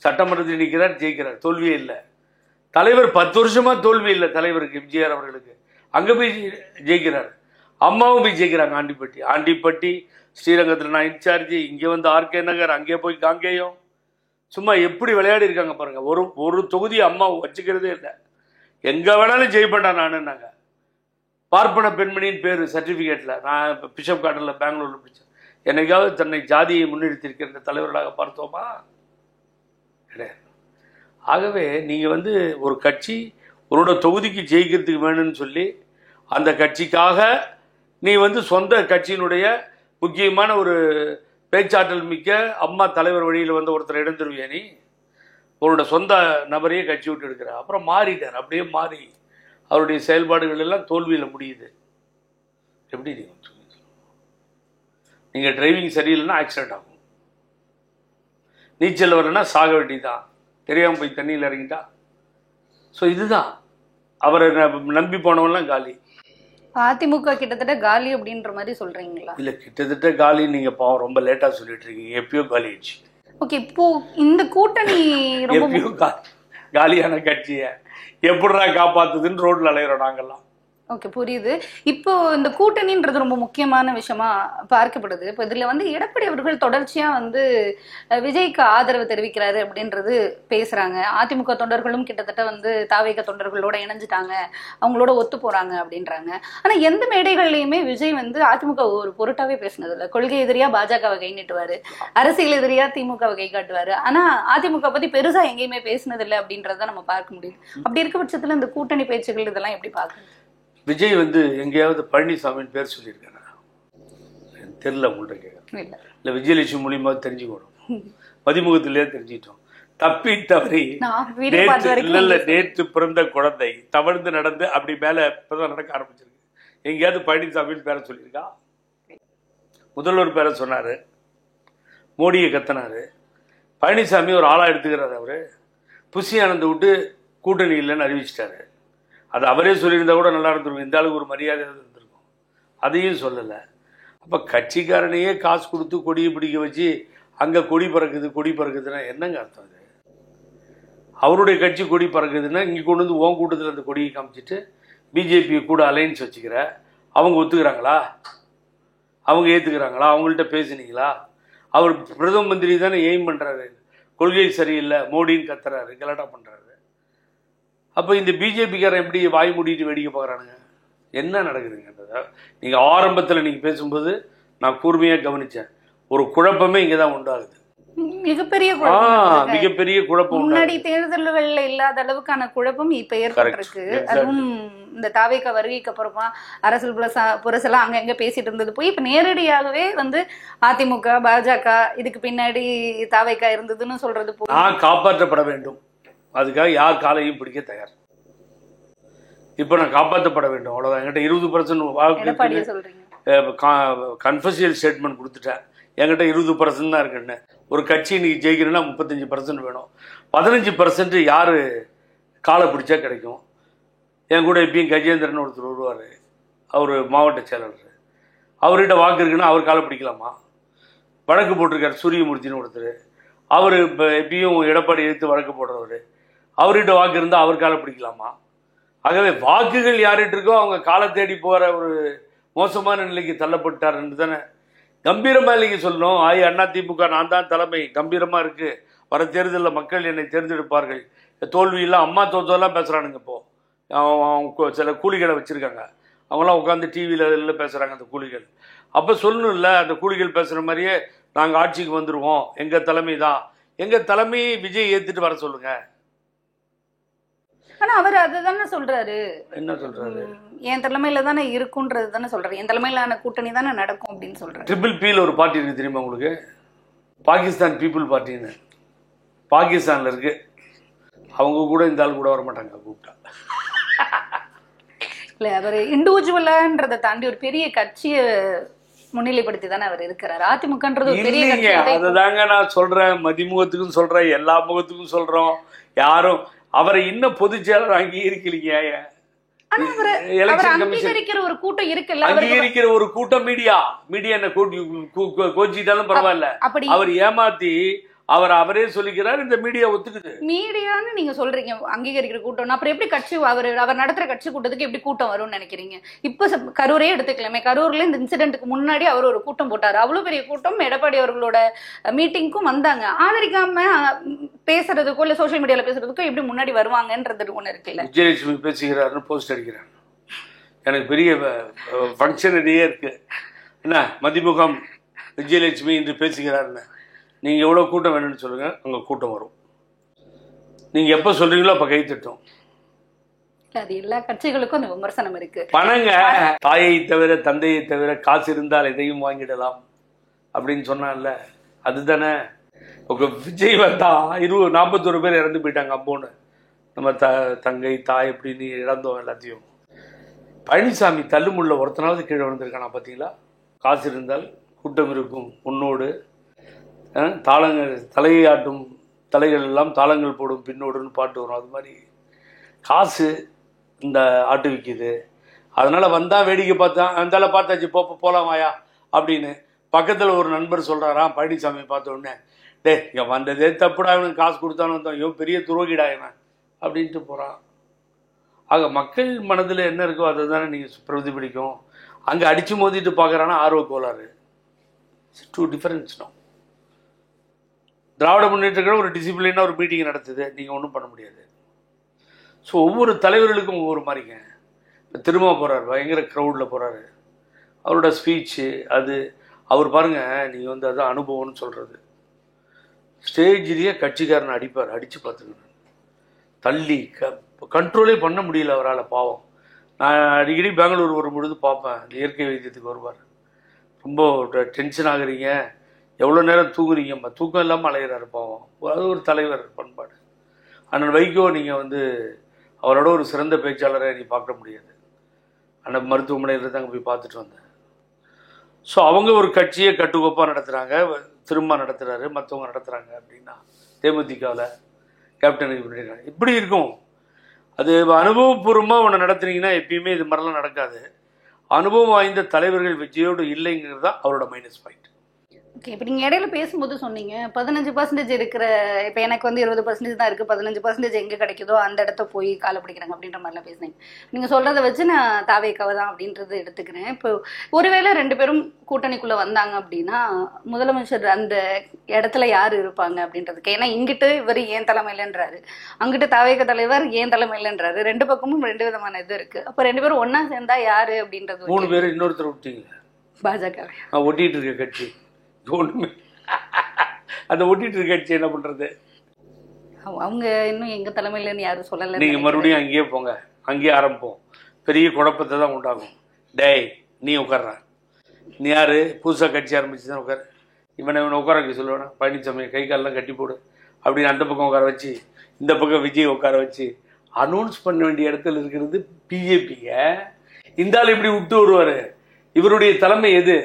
சட்டமன்றத்தில் நிற்கிறார், ஜெயிக்கிறார், தோல்வியே இல்லை. தலைவர் 10 வருஷமாக தோல்வி இல்லை தலைவருக்கு, எம்ஜிஆர் அவர்களுக்கு. அங்கே போய் ஜெயிக்கிறார். அம்மாவும் போய் ஜெயிக்கிறாங்க ஆண்டிப்பட்டி ஸ்ரீரங்கத்தில் நான் இன்சார்ஜ், இங்கே வந்து ஆர்கே நகர், அங்கே போய் காங்கேயம். சும்மா எப்படி விளையாடி இருக்காங்க பாருங்கள். ஒரு தொகுதி அம்மா வச்சுக்கிறதே இல்லை. எங்கே வேணாலும் ஜெயிப்பேன்டா நானுன்னாங்க. பார்ப்பன பெண்மணியின் பேர் சர்டிஃபிகேட்டில். நான் இப்போ பிஷப் கார்டனில் பெங்களூரில் படித்தேன். என்னைக்காவது தன்னை ஜாதியை முன்னிறுத்தியிருக்கிற தலைவர்களாக பார்த்தோமா? கிடையாது. ஆகவே நீங்கள் வந்து ஒரு கட்சி உன்னோட தொகுதிக்கு ஜெயிக்கிறதுக்கு வேணும்னு சொல்லி அந்த கட்சிக்காக நீ வந்து சொந்த கட்சியினுடைய முக்கியமான ஒரு பேச்சாற்றல் மிக்க அம்மா தலைவர் வழியில் வந்து ஒருத்தர் இடந்துருவியா? நீ உன்னோட சொந்த நபரையே கட்சி விட்டு எடுக்கிற. அப்புறம் மாறிட்டார். அப்படியே மாறி அவருடைய செயல்பாடுகள் எல்லாம் தோல்வியில் முடியுது. எப்படி நீங்கள் டிரைவிங் சரியில்லைன்னா ஆக்சிடென்ட் ஆகும், நீச்சல் வரலன்னா சாக வேண்டியதான், தெரியாமல் போய் தண்ணியில் இறங்கிட்டா. ஸோ இதுதான் அவரை நம்பி போனவெல்லாம் காலி. அதிமுக கிட்டத்தட்ட காலி அப்படின்ற மாதிரி சொல்றீங்களா? இல்ல, கிட்டத்தட்ட காலி நீங்க பாவம் ரொம்ப லேட்டா சொல்லிட்டு இருக்கீங்க. எப்பயோ காலி ஆயிடுச்சு. ஓகே, இப்போ இந்த கூட்டணி எப்பயோ காலியான கட்சியை எப்படிடா காப்பாத்துதுன்னு ரோட்ல அலையிறோம் நாங்கெல்லாம். ஓகே, புரியுது. இப்போ இந்த கூட்டணின்றது ரொம்ப முக்கியமான விஷயமா பார்க்கப்படுது. இப்போ இதுல வந்து எடப்பாடி அவர்கள் தொடர்ச்சியா வந்து விஜய்க்கு ஆதரவு தெரிவிக்கிறாரு அப்படின்றது பேசுறாங்க. அதிமுக தொண்டர்களும் கிட்டத்தட்ட வந்து தாவேக தொண்டர்களோட இணைஞ்சிட்டாங்க, அவங்களோட ஒத்து போறாங்க அப்படின்றாங்க. ஆனா எந்த மேடைகள்லயுமே விஜய் வந்து அதிமுக ஒரு பொருட்டாவே பேசினது இல்லை. கொள்கை எதிரியா பாஜகவை கை நீட்டுவாரு, அரசியல் எதிரியா திமுகவை கை காட்டுவாரு. ஆனா அதிமுக பத்தி பெருசா எங்கேயுமே பேசினது இல்லை அப்படின்றத நம்ம பார்க்க முடியுது. அப்படி இருக்க பட்சத்துல இந்த கூட்டணி பேச்சுகள் இதெல்லாம் எப்படி பார்க்கணும்? விஜய் வந்து எங்கேயாவது பழனிசாமின்னு பேர் சொல்லியிருக்காரா? தெரியல, உங்கள்கிட்ட கேட்குறேன். இல்லை விஜயலட்சுமி மூலியமா தெரிஞ்சுக்கணும், மதிமுகத்திலே தெரிஞ்சுக்கிட்டோம். தப்பி தவறி நேற்று பிறந்த குழந்தை தவழ்ந்து நடந்து அப்படி மேல இப்பதான் நடக்க ஆரம்பிச்சிருக்கு. எங்கேயாவது பழனிசாமின்னு பேரை சொல்லியிருக்கா? முதல்வர் பேரை சொன்னாரு, மோடியை கத்தினாரு. பழனிசாமி ஒரு ஆளா எடுத்துக்கிறாரு. அவரு புஷி ஆனந்த விட்டு கூட்டணி இல்லைன்னு அறிவிச்சிட்டாரு. அது அவரே சொல்லியிருந்தா கூட நல்லா இருந்திருக்கும், இந்த ஆளுக்கு ஒரு மரியாதை இருந்திருக்கும். அதையும் சொல்லலை. அப்போ கட்சிக்காரனையே காசு கொடுத்து கொடியை பிடிக்க வச்சு அங்கே கொடி பறக்குதுன்னா என்னங்க அர்த்தம்? அது அவருடைய கட்சி கொடி பறக்குதுன்னா இங்கே கொண்டு வந்து ஓன் கூட்டத்தில் அந்த கொடியை காமிச்சிட்டு பிஜேபி கூட அலைன்ஸ் வச்சுக்கிற அவங்க ஒத்துக்கிறாங்களா? அவங்க ஏற்றுக்கிறாங்களா? அவங்கள்ட்ட பேசுனீங்களா? அவர் பிரதம மந்திரி தானே எய்ம் பண்ணுறாரு, கொள்கை சரியில்லை மோடின்னு கத்துறாரு, கலாட்டா பண்ணுறாரு. அப்போ இந்த பிஜேபிக்காரன் எப்படி வாய் மூடிட்டு வேடிக்கை பார்க்குறானுங்க? என்ன நடக்குதுங்க? நீங்கள் ஆரம்பத்தில் நீங்கள் பேசும்போது நான் கூர்மையாக கவனித்தேன், ஒரு குழப்பமே இங்கே தான் உண்டாகுது. மிகப்பெரிய குழப்பம். முன்னாடி தேர்தல்கள்ல இல்லாத அளவுக்கான குழப்பம் இப்ப ஏற்பட்டிருக்கு. அதுவும் இந்த தாவேக வருகைக்கு அப்புறமா அரசியல் புரசெல்லாம் அங்க எங்க பேசிட்டு இருந்தது போய் இப்ப நேரடியாகவே வந்து அதிமுக பாஜக இதுக்கு பின்னாடி தாவேக இருந்ததுன்னு சொல்றது போய் நான் காப்பாற்றப்பட வேண்டும், அதுக்காக யார் காலையும் பிடிக்க தயார். இப்ப நான் காப்பாற்றப்பட வேண்டும், அவ்வளவுதான். என்கிட்ட 20% வாக்கு கன்ஃபெஷியல் ஸ்டேட்மெண்ட் கொடுத்துட்டேன். என்கிட்ட 20% தான் இருக்குன்னு. ஒரு கட்சி இன்னைக்கு ஜெயிக்கணும்னா 35% வேணும். 15% யாரு காலை பிடிச்சா கிடைக்கும். என் கூட எப்பயும் கஜேந்திரன் ஒருத்தர் வருவார், அவர் மாவட்ட செயலாளர். அவர்கிட்ட வாக்கு இருக்குன்னா அவர் காலை பிடிக்கலாமா? வழக்கு போட்டிருக்காரு சூரியமூர்த்தின்னு ஒருத்தர், அவர் எப்பயும் எடப்பாடி எடுத்து வழக்கு போடுறவர். அவர்கிட்ட வாக்கு இருந்தால் அவர் காலை பிடிக்கலாமா? ஆகவே வாக்குகள் யார்கிட்ட இருக்கோ அவங்க காலை தேடி போகிற ஒரு மோசமான நிலைக்கு தள்ளப்பட்டார்ன்னு தானே கம்பீரமாக இல்லைங்க சொல்லணும். அதிமுக நான் தான் தலைமை, கம்பீரமாக இருக்குது, வர தேர்தலில் மக்கள் என்னை தேர்ந்தெடுப்பார்கள், தோல்வியெல்லாம் அம்மா தோத்தெல்லாம் பேசுகிறானுங்க. இப்போது சில கூலிகளை வச்சுருக்காங்க, அவங்களாம் உட்காந்து டிவியில் பேசுகிறாங்க அந்த கூலிகள். அப்போ சொல்லணும்ல, அந்த கூலிகள் பேசுகிற மாதிரியே நாங்கள் ஆட்சிக்கு வந்துடுவோம், எங்கள் தலைமை தான். எங்கள் தலைமையை விஜய் ஏற்றுட்டு வர சொல்லுங்கள். ஆனா அவர் அதுதானே சொல்றாரு. என்ன சொல்றாரு? என் தலைமையில தானே இருக்குன்றது தானே சொல்றாரு. என் தலைமையிலான கூட்டணி தானே நடக்கும் அப்படின்னு சொல்றாரு. ட்ரிபிள் பியில் ஒரு பார்ட்டி இருக்கு தெரியுமா உங்களுக்கு? பாகிஸ்தான் பீப்புள் பார்ட்டின்னு பாகிஸ்தான்ல இருக்கு. அவங்க கூட இந்த ஆள் கூட வர மாட்டாங்க கூப்பிட்டா. இல்ல, அவர் இண்டிவிஜுவலான்றதை தாண்டி ஒரு பெரிய கட்சியை முன்னிலைப்படுத்தி தானே அவர் இருக்கிறார். அதிமுகன்றது ஒரு பெரிய கட்சி. அதுதாங்க நான் சொல்றேன், மதிமுகத்துக்கும் சொல்றேன், எல்லா முகத்துக்கும் சொல்றோம். யாரும் அவரை இன்னும் பொதுச் செயலர் அங்கீகரிக்கலைங்க. அங்கீகரிக்கிற ஒரு கூட்டம் இருக்குல்ல, அங்கீகரிக்கிற ஒரு கூட்டம் மீடியா என்ன கோச்சிட்டாலும் பரவாயில்ல. அவர் ஏமாத்தி அவரே சொல்லிக்கிறார், இந்த மீடியா ஒத்துக்குது. மீடியான்னு நீங்க சொல்றீங்க அங்கீகரிக்கிற கூட்டம். அப்புறம் எப்படி கட்சி அவர் நடத்துற கட்சி கூட்டத்துக்கு எப்படி கூட்டம் வரும்னு நினைக்கிறீங்க? இப்ப கரூரே எடுத்துக்கலாமே, கரூர்ல இந்த இன்சிடென்ட்டுக்கு முன்னாடி அவர் ஒரு கூட்டம் போட்டாரு. அவ்வளவு பெரிய கூட்டம், எடப்பாடி அவர்களோட மீட்டிங்க்கும் வந்தாங்க. ஆதரிக்காம பேசுறதுக்கோ இல்ல சோசியல் மீடியால பேசுறதுக்கோ எப்படி முன்னாடி வருவாங்கன்றது ஒண்ணு இருக்குல்ல. விஜயலட்சுமி பேசுகிறாருன்னு போஸ்ட் அடிக்கிறாங்க. எனக்கு பெரிய ஃபங்க்ஷனரியே இருக்கு. என்ன மதிமுகம் விஜயலட்சுமி இன்று பேசுகிறாருன்னு. நீங்கள் எவ்வளோ கூட்டம் வேணும்னு சொல்லுங்கள், அங்கே கூட்டம் வரும். நீங்கள் எப்போ சொல்கிறீங்களோ அப்போ கை தட்டும். அது எல்லா கட்சிகளுக்கும் அந்த விமர்சனம் இருக்கு. பணங்க தாயை தவிர தந்தையை தவிர காசு இருந்தால் எதையும் வாங்கிடலாம் அப்படின்னு சொன்னான்ல, அதுதானே. விஜய் வந்தா 41 பேர் இறந்து போயிட்டாங்க. அப்போன்னு நம்ம தங்கை தாய் அப்படின்னு இழந்தோம் எல்லாத்தையும். பழனிசாமி தள்ளுமுள்ள ஒருத்தனாவது கீழே விழுந்திருக்கானா பார்த்தீங்களா? காசு இருந்தால் கூட்டம் இருக்கும் உன்னோடு, தாளங்கள் தலையை ஆட்டும் தலைகள் எல்லாம் தாளங்கள் போடும் பின்னோடுன்னு பாட்டு வரும். அது மாதிரி காசு இந்த ஆட்டு விற்கிது. அதனால் வந்தால் வேடிக்கை பார்த்தா அந்தால பார்த்தாச்சு போகலாம் வாயா அப்படின்னு. பக்கத்தில் ஒரு நண்பர் சொல்கிறாராம், பழனிசாமி பார்த்த உடனே, டே இங்கே வந்ததே தப்புடா, இவனுக்கு காசு கொடுத்தான்னு வந்தான், இவன் பெரிய துரோகிடா இவன் அப்படின்ட்டு போகிறான். ஆக மக்கள் மனதில் என்ன இருக்கோ அதை தானே நீங்கள் பிரதிபலிக்கும். அங்கே அடித்து மோதிட்டு பார்க்குறான்னா ஆர்வ கோளாறு. Two difference no. Dravida Munnetra ஒரு டிசிப்ளினாக ஒரு மீட்டிங் நடத்துது, நீங்கள் ஒன்றும் பண்ண முடியாது. ஸோ ஒவ்வொரு தலைவர்களுக்கும் ஒவ்வொரு மாதிரிங்க. இப்போ திரும்ப போகிறார், பயங்கர க்ரௌடில் போகிறாரு, அவரோட ஸ்பீச்சு அது அவர் பாருங்கள், நீங்கள் வந்து அதுதான் அனுபவம்னு சொல்கிறது. ஸ்டேஜ்லேயே கட்சிக்காரனை அடிப்பார், அடித்து பார்த்துக்கணும், தள்ளி கண்ட்ரோலே பண்ண முடியல அவரால், பாவம். நான் அடிக்கடி பெங்களூர் வரும் பொழுது பார்ப்பேன், அந்த இயற்கை வைத்தியத்துக்கு வருவார். ரொம்ப டென்ஷன் ஆகுறீங்க, எவ்வளோ நேரம் தூங்குறீங்கம்மா, தூக்கம் இல்லாமல் அலையிறாரு பாவம். அது ஒரு தலைவர் பண்பாடு. அண்ணன் வைகோ நீங்கள் வந்து அவரோட ஒரு சிறந்த பேச்சாளரை நீ பார்க்க முடியாது. அண்ணன் மருத்துவமனையில் தான் அங்கே போய் பார்த்துட்டு வந்தேன். ஸோ அவங்க ஒரு கட்சியை கட்டுக்கோப்பாக நடத்துகிறாங்க, திரும்ப நடத்துகிறாரு, மற்றவங்க நடத்துகிறாங்க. அப்படின்னா தேமுதிகவில் கேப்டனுக்கு பண்ணியிருக்காங்க. இப்படி இருக்கும். அது அனுபவபூர்வமாக ஒன்று நடத்துனீங்கன்னா எப்பயுமே இது மாதிரிலாம் நடக்காது. அனுபவம் வாய்ந்த தலைவர்கள் விஜயோடு இல்லைங்கிறது தான் அவரோட மைனஸ் பாயிண்ட். ஓகே, இப்போ நீங்கள் இடையில பேசும்போது சொன்னீங்க 15% இருக்கிற, இப்போ எனக்கு வந்து 20% தான் இருக்குது, 15% எங்கே கிடைக்குதோ அந்த இடத்த போய் காலை பிடிக்கிறாங்க அப்படின்ற மாதிரிலாம் பேசுனீங்க. நீங்கள் சொல்கிறத வச்சு நான் தாவேக்காவை தான் அப்படின்றது எடுத்துக்கிறேன். இப்போ ஒருவேளை 2 பேரும் கூட்டணிக்குள்ளே வந்தாங்க அப்படின்னா முதலமைச்சர் அந்த இடத்துல யார் இருப்பாங்க அப்படின்றதுக்கு. ஏன்னா இங்கிட்டு இவர் ஏன் தலைமையிலன்றாரு, அங்கிட்டு தாவேக்க தலைவர் ஏன் தலைமையிலன்றாரு. 2 பக்கமும் 2 விதமான இது இருக்குது. அப்போ 2 பேரும் ஒன்றா சேர்ந்தா யார் அப்படின்றது. 3 பேர் இன்னொருத்தர் விட்டீங்க, பாஜகவே ஒட்டிகிட்டு இருக்க கட்சி ஒன்றுமே. அந்த ஒட்டிட்டு இருக்க கட்சி என்ன பண்றது? அவங்க இன்னும் எங்க தலைமையிலன்னு யாரும் சொல்லல. நீங்க மறுபடியும் அங்கேயே போங்க, அங்கேயே ஆரம்பிப்போம். பெரிய குழப்பத்தை தான் உண்டாகும். டேய் நீ உட்கார்ற, நீ யாரு, புதுசாக கட்சி ஆரம்பிச்சு தான் உட்காரு, இவனை உட்கார வைக்க சொல்லுவேனா, பழனிசாமி கை காலெல்லாம் கட்டி போடு அப்படின்னு அந்த பக்கம் உட்கார வச்சு, இந்த பக்கம் விஜய் உட்கார வச்சு அனௌன்ஸ் பண்ண வேண்டிய இடத்துல இருக்கிறது பிஜேபிங்க. இந்த ஆள் இப்படி விட்டு வருவாரு. இவருடைய தலைமை எது?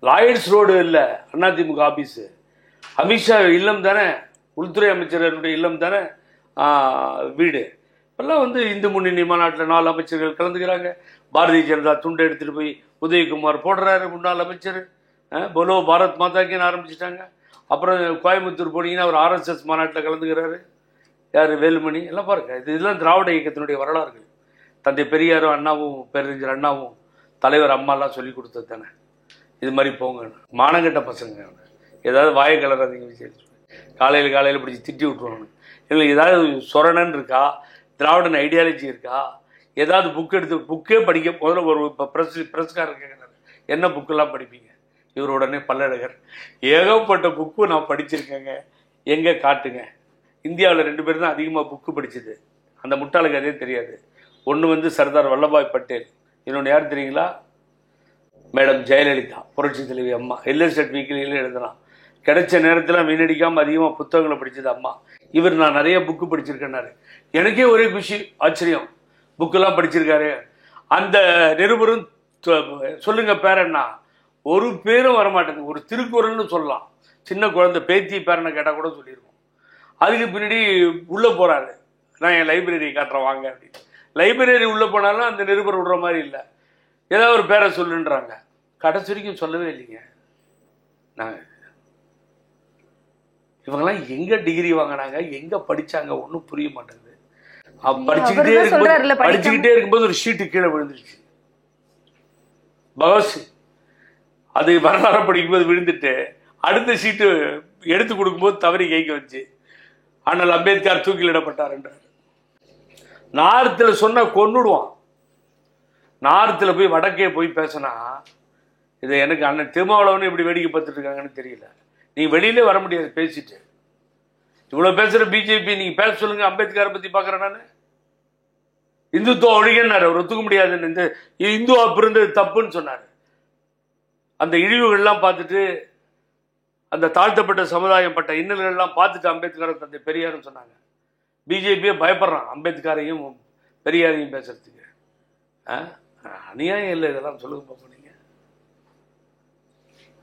லாயர்ஸ் ரோடு இல்லை, அதிமுக ஆபீஸு, அமித்ஷா இல்லம் தானே, உள்துறை அமைச்சருடைய இல்லம் தானே வீடு. இப்பெல்லாம் வந்து இந்து முன்னணி மாநாட்டில் 4 அமைச்சர்கள் கலந்துக்கிறாங்க. பாரதிய ஜனதா துண்டை எடுத்துகிட்டு போய் உதயகுமார் போடுறாரு, முன்னாள் அமைச்சர். போலோ பாரத் மாதாக்கின்னு ஆரம்பிச்சிட்டாங்க. அப்புறம் கோயம்புத்தூர் போனீங்கன்னா அவர் RSS மாநாட்டில் கலந்துக்கிறாரு. யார், வேலுமணி. எல்லாம் பாருங்க, இதெல்லாம் திராவிட இயக்கத்தினுடைய வரலாறுகள். தந்தை பெரியாரும் அண்ணாவும் பேரறிஞர் அண்ணாவும் தலைவர் அம்மாலாம் சொல்லி கொடுத்தது தானே. இது மாதிரி போங்க, மானங்கட்ட பசங்க, ஏதாவது வாயை கலராதிங்க விஜய். காலையில் பிடிச்சி திட்டி விட்டுருவாங்க. இல்லை ஏதாவது சொரணன் இருக்கா, திராவிடன் ஐடியாலஜி இருக்கா, ஏதாவது புக்கே படிக்க முதல்ல ஒரு ப்ரெஸ்காரர் கேட்குறாரு, என்ன புக்கெல்லாம் படிப்பீங்க? இவர் உடனே பல்லழகர், ஏகப்பட்ட புக்கு நான் படிச்சிருக்கேங்க, எங்கே காட்டுங்க. இந்தியாவில் 2 பேர் தான் அதிகமாக புக்கு படிச்சது. அந்த முட்டாளுக்கு அதே தெரியாது. ஒன்று வந்து சர்தார் வல்லபாய் பட்டேல், இன்னொன்று யார் தெரியுங்களா? மேடம் ஜெயலலிதா, புரட்சி தலைவி அம்மா. எல்எஸ்டேட் வீக்லியில் எழுதலாம். கிடைச்ச நேரத்தில் வீணடிக்காமல் அதிகமாக புத்தகங்களை படித்தது அம்மா. இவர் நான் நிறைய புக்கு படிச்சிருக்கேன்னாரு. எனக்கே ஒரே குஷி, ஆச்சரியம், புக்கெல்லாம் படிச்சிருக்காரு. அந்த நிருபரும் சொல்லுங்க பேரன்னா, ஒரு பேரும் வரமாட்டேங்குது. ஒரு திருக்குறள்னு சொல்லலாம், சின்ன குழந்தை பேத்தி பேரனை கேட்டால் கூட சொல்லியிருக்கோம். அதுக்கு பின்னாடி உள்ளே போகிறாரு, நான் என் லைப்ரரி காட்டுறேன் வாங்க அப்படின்னு. லைப்ரரி உள்ளே போனாலும் அந்த நிருபர் விடுற மாதிரி இல்லை, ஏதாவது ஒரு பேரை சொல்லுன்றாங்க. கடைசி வரைக்கும் சொல்லவே இல்லைங்க. நாங்கள் இவங்கெல்லாம் எங்க டிகிரி வாங்கினாங்க, எங்க படிச்சாங்க, ஒன்றும் புரிய மாட்டேங்குது. படிச்சுக்கிட்டே இருக்கும்போது ஒரு ஷீட்டு கீழே விழுந்துருச்சு. பகவத்சிங் அது வரலாறு படிக்கும்போது விழுந்துட்டு அடுத்த ஷீட்டு எடுத்து கொடுக்கும்போது தவறி கைக்கு வச்சு, ஆனால் அம்பேத்கர் தூக்கிலிடப்பட்டார் என்றார். நார்த்தில் சொன்ன கொன்னுடுவான். நார்த்தில் போய் வடக்கே போய் பேசினா, இதை எனக்கு அண்ணன் திருமாவளவன் இப்படி வேடிக்கை பார்த்துட்டு இருக்காங்கன்னு தெரியல. நீங்க வெளியிலே வர முடியாது பேசிட்டு. இவ்வளவு பேசுற பிஜேபி நீங்க பேச சொல்லுங்க. அம்பேத்கரை பத்தி பாக்குறேன் நான். இந்துத்துவ ஒழிகன்னாரு, அவர் ஒத்துக்க முடியாதுன்னு. இந்த இந்துவா பிறந்தது தப்புன்னு சொன்னாரு. அந்த இழிவுகள்லாம் பார்த்துட்டு, அந்த தாழ்த்தப்பட்ட சமுதாயம் பட்ட இன்னல்கள்லாம் பார்த்துட்டு அம்பேத்கரை தந்தை பெரியாருன்னு சொன்னாங்க. பிஜேபியே பயப்படுறான் அம்பேத்கரையும் பெரியாரையும் பேசுறதுக்கு. அநியாயம் இல்லை இதெல்லாம். சொல்லுங்க பாப்போம்.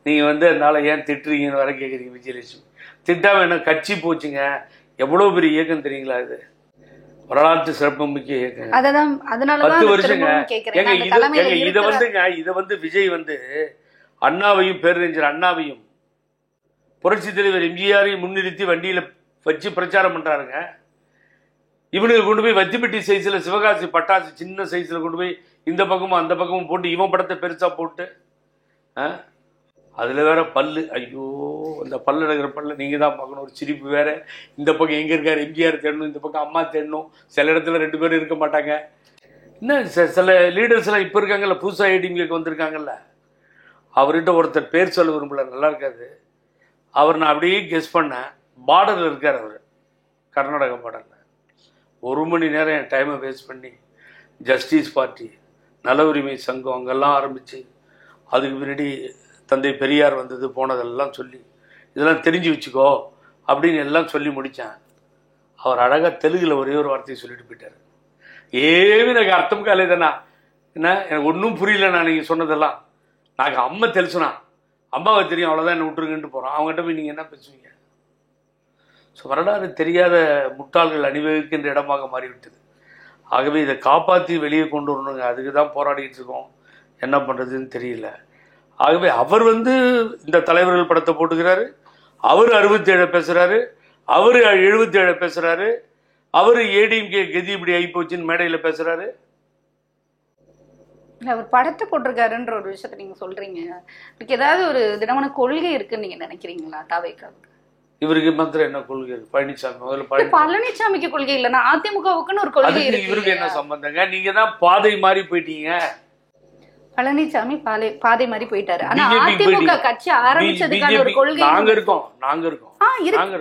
நீங்க வந்து அதனால ஏன் திட்டுறீங்கன்னு வர கேட்குறீங்க. விஜயலட்சுமி திட்டாம என்ன கட்சி போச்சுங்க. எவ்வளவு பெரிய இயக்கம் தெரியுங்களா இது? வரலாற்று சிறப்பு மிக்க இயக்கம். 10 வருஷங்க. இதை வந்து விஜய் வந்து அண்ணாவையும் பேரறிஞர் அண்ணாவையும் புரட்சி தலைவர் எம்ஜிஆரையும் முன்னிறுத்தி வண்டியில வச்சு பிரச்சாரம் பண்றாருங்க. இவனுக்கு கொண்டு போய் வத்திப்பட்டி சைஸில் சிவகாசி பட்டாசு சின்ன சைஸில் கொண்டு போய் இந்த பக்கமும் அந்த பக்கமும் போட்டு இவன் படத்தை பெருசாக போட்டு அதில் வேற பல்லு, ஐயோ அந்த பல்லு எடுக்கிற பல்ல நீங்கள் தான் பார்க்கணும். ஒரு சிரிப்பு வேற. இந்த பக்கம் எங்கே இருக்கார் எம்ஜிஆர் தேடணும், இந்த பக்கம் அம்மா தேடணும். சில இடத்துல 2 பேரும் இருக்க மாட்டாங்க. இன்னும் சில லீடர்ஸ்லாம் இப்போ இருக்காங்கல்ல, புதுசாக ஏடிஎம்கேக்கு வந்திருக்காங்கல்ல, அவர்கிட்ட ஒருத்தர் பேர் சொல்ல விரும்பல, நல்லா இருக்காது. அவர் நான் அப்படியே கெஸ் பண்ணேன். பார்டரில் இருக்கார் அவர், கர்நாடகா பார்டரில். 1 மணி நேரம் என் டைமை வேஸ்ட் பண்ணி ஜஸ்டிஸ் பார்ட்டி, நல உரிமை சங்கம் அங்கெல்லாம் ஆரம்பித்து அதுக்கு முன்னாடி தந்தை பெரியார் வந்தது போனதெல்லாம் சொல்லி இதெல்லாம் தெரிஞ்சு வச்சுக்கோ அப்படின்னு எல்லாம் சொல்லி முடித்தேன். அவர் அழகாக தெலுங்கில் ஒரே ஒரு வார்த்தையை சொல்லிட்டு போயிட்டார். ஏவி எனக்கு அர்த்தம் காலேதானா என்ன, எனக்கு ஒன்றும் புரியலண்ணா நீங்கள் சொன்னதெல்லாம். நாங்கள் அம்மா தெலுசுனா அம்மாவை தெரியும் அவ்வளோதான், என்னை விட்டுருங்கன்ட்டு போகிறோம். அவங்ககிட்ட போய் நீங்கள் என்ன பேசுவீங்க? ஸோ வரலாறு தெரியாத முட்டாள்கள் அணிவகுக்கின்ற இடமாக மாறிவிட்டது. ஆகவே இதை காப்பாற்றி வெளியே கொண்டு வரணுங்க. அதுக்கு தான் போராடிட்டு இருக்கோம். என்ன பண்ணுறதுன்னு தெரியல. ஆகவே அவர் இந்த தலைவர்கள் படத்தை போட்டுக்கிறாரு, அவர் 67 பேசுகிறாரு, அவர் 77 பேசுகிறாரு, அவர் ஏடிஎம்கே கதி இப்படி ஆகி போச்சுன்னு மேடையில் பேசுகிறாரு. அவர் படத்தை போட்டிருக்காருன்ற ஒரு விஷயத்த நீங்க சொல்றீங்க. இதுக்கு ஏதாவது ஒரு தினமான கொள்கை இருக்குன்னு நீங்க நினைக்கிறீங்களா? தாவேக்காவுக்கு இவருக்கு மாத்திரம் என்ன கொள்கை இருக்கு? பழனிசாமி முதல்ல பழனிசாமிக்கு கொள்கை இல்லைன்னா அதிமுகவுக்குன்னு ஒரு கொள்கை இருக்கு. இவருக்கு என்ன சம்பந்தங்க? நீங்க தான் பாதை மாறி போயிட்டீங்க. பழனிசாமி பாதை மாதிரி போயிட்டாரு. ஆனா அதிமுக கட்சி ஆரம்பிச்சதுக்கான ஒரு கொள்கை நாங்க இருக்கோம்.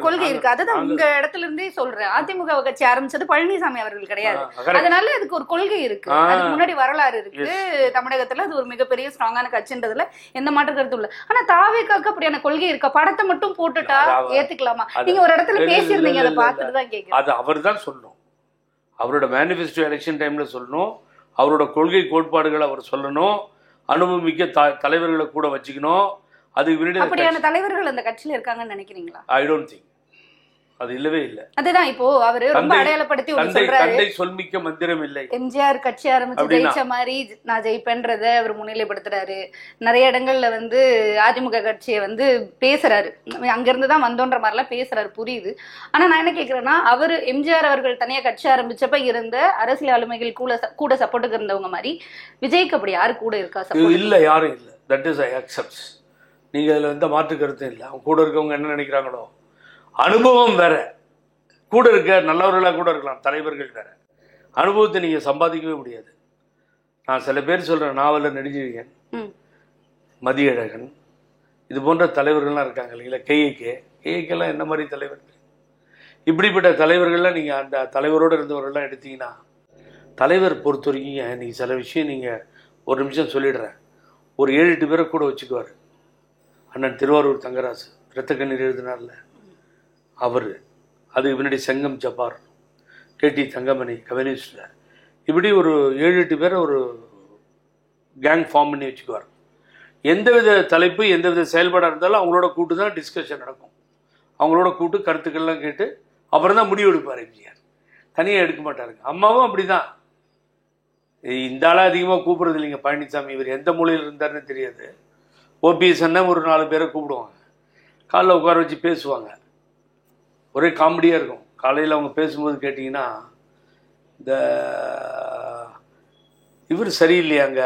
கொள்கை இருக்கு. அதுதான் உங்க இடத்துல இருந்தே சொல்றேன். அதிமுக கட்சி ஆரம்பிச்சது பழனிசாமி அவர்கள் கிடையாது. அதனால அதுக்கு ஒரு கொள்கை இருக்கு. அதுக்கு முன்னாடி வரலாறு இருக்கு. தமிழகத்துல அது ஒரு மிகப்பெரிய ஸ்ட்ராங்கான கட்சின்றதுல எந்த மாற்று கருத்து இல்ல. ஆனா தாவேக்காக்கு அப்படியான கொள்கை இருக்கா? படத்தை மட்டும் போட்டுட்டா ஏத்துக்கலாமா? நீங்க ஒரு இடத்துல பேசியிருந்தீங்க, அதை பார்த்துட்டு தான் கேட்க. அது அவர் தான் சொல்லணும். அவரோட மேனிஃபெஸ்டோ எலெக்ஷன் டைம்ல சொல்லணும். அவரோட கொள்கை கோட்பாடுகளை அவர் சொல்லணும். அனுபவமிக்க தலைவர்களை கூட வச்சுக்கணும். அதுக்கு அப்படியான தலைவர்கள் அந்த கட்சியில இருக்காங்கன்னு நினைக்கிறீங்களா? I don't think. அது இல்லவே இல்லை. அதுதான் இப்போ அவரு ரொம்ப அடையாளப்படுத்தி சொல்றாரு. தந்தை சொல்மிக்க மந்திரம் இல்லை. எம்ஜிஆர் கட்சி ஆரம்பிச்சு ஜெயிச்ச மாதிரி நான் ஜெயிப்பேன்றத அவர் முன்னிலைப்படுத்துறாரு. நிறைய இடங்கள்ல அதிமுக கட்சியை பேசுறாரு. அங்க இருந்துதான் வந்தோன்ற மாதிரி எல்லாம் பேசுறாரு, புரியுது. ஆனா நான் என்ன கேக்குறேன்னா, அவரு எம்ஜிஆர் அவர்கள் தனியா கட்சி ஆரம்பிச்சப்ப இருந்த அரசியல் ஆளுமைகள் கூட சப்போர்ட்டுக்கு இருந்தவங்க மாதிரி விஜய்க்கு அப்படி யாரு கூட இருக்கா? இல்ல, யாரும் இல்ல. That is I accept. நீங்க அதுல எந்த மாற்று கருத்தும் இல்லை. அவங்க கூட இருக்கவங்க என்ன நினைக்கிறாங்களோ. அனுபவம் வேற. கூட இருக்க நல்லவர்களாக கூட இருக்கலாம், தலைவர்கள் வேற. அனுபவத்தை நீங்க சம்பாதிக்கவே முடியாது. நான் சில பேர் சொல்றேன், நாவலர் நெடுஞ்செழியன், மதியழகன், இது போன்ற தலைவர்கள்லாம் இருக்காங்க இல்லைங்களா? கேஏகேலாம் என்ன மாதிரி தலைவர்கள்? இப்படிப்பட்ட தலைவர்கள்லாம் நீங்க அந்த தலைவரோடு இருந்தவர்கள்லாம் எடுத்தீங்கன்னா, தலைவர் பொறுத்த வரைக்கும் நீங்க சில விஷயம் நீங்க ஒரு நிமிஷம் சொல்லிடுறேன், ஒரு 7-8 பேரை கூட வச்சுக்குவார். அண்ணன் திருவாரூர் தங்கராசு இரத்த கண்ணீர் எழுதினார்ல, அவர். அதுக்கு முன்னாடி செங்கம் ஜப்பார், கேடி தங்கமணி, கம்யூனிஸ்டில், இப்படி ஒரு 7-8 பேரை ஒரு கேங் ஃபார்ம் பண்ணி வச்சுக்குவார். எந்தவித தலைப்பு எந்தவித செயல்பாடாக இருந்தாலும் அவங்களோட கூட்டு தான் டிஸ்கஷன் நடக்கும். அவங்களோட கூட்டு கருத்துக்கள்லாம் கேட்டு அப்புறம் தான் முடிவு எடுப்பார் எம்ஜிஆர். தனியாக எடுக்க மாட்டாருங்க. அம்மாவும் அப்படி தான். இந்த ஆளாக அதிகமாக கூப்பிட்றது இல்லைங்க பழனிசாமி. இவர் எந்த மூலையில் இருந்தாருன்னு தெரியாது. ஓபிஎஸ் அண்ணன் ஒரு 4 பேரை கூப்பிடுவாங்க, காலைல உட்கார வச்சு பேசுவாங்க. ஒரே காமெடியாக இருக்கும். காலையில் அவங்க பேசும்போது கேட்டிங்கன்னா, இந்த இவர் சரியில்லையாங்க,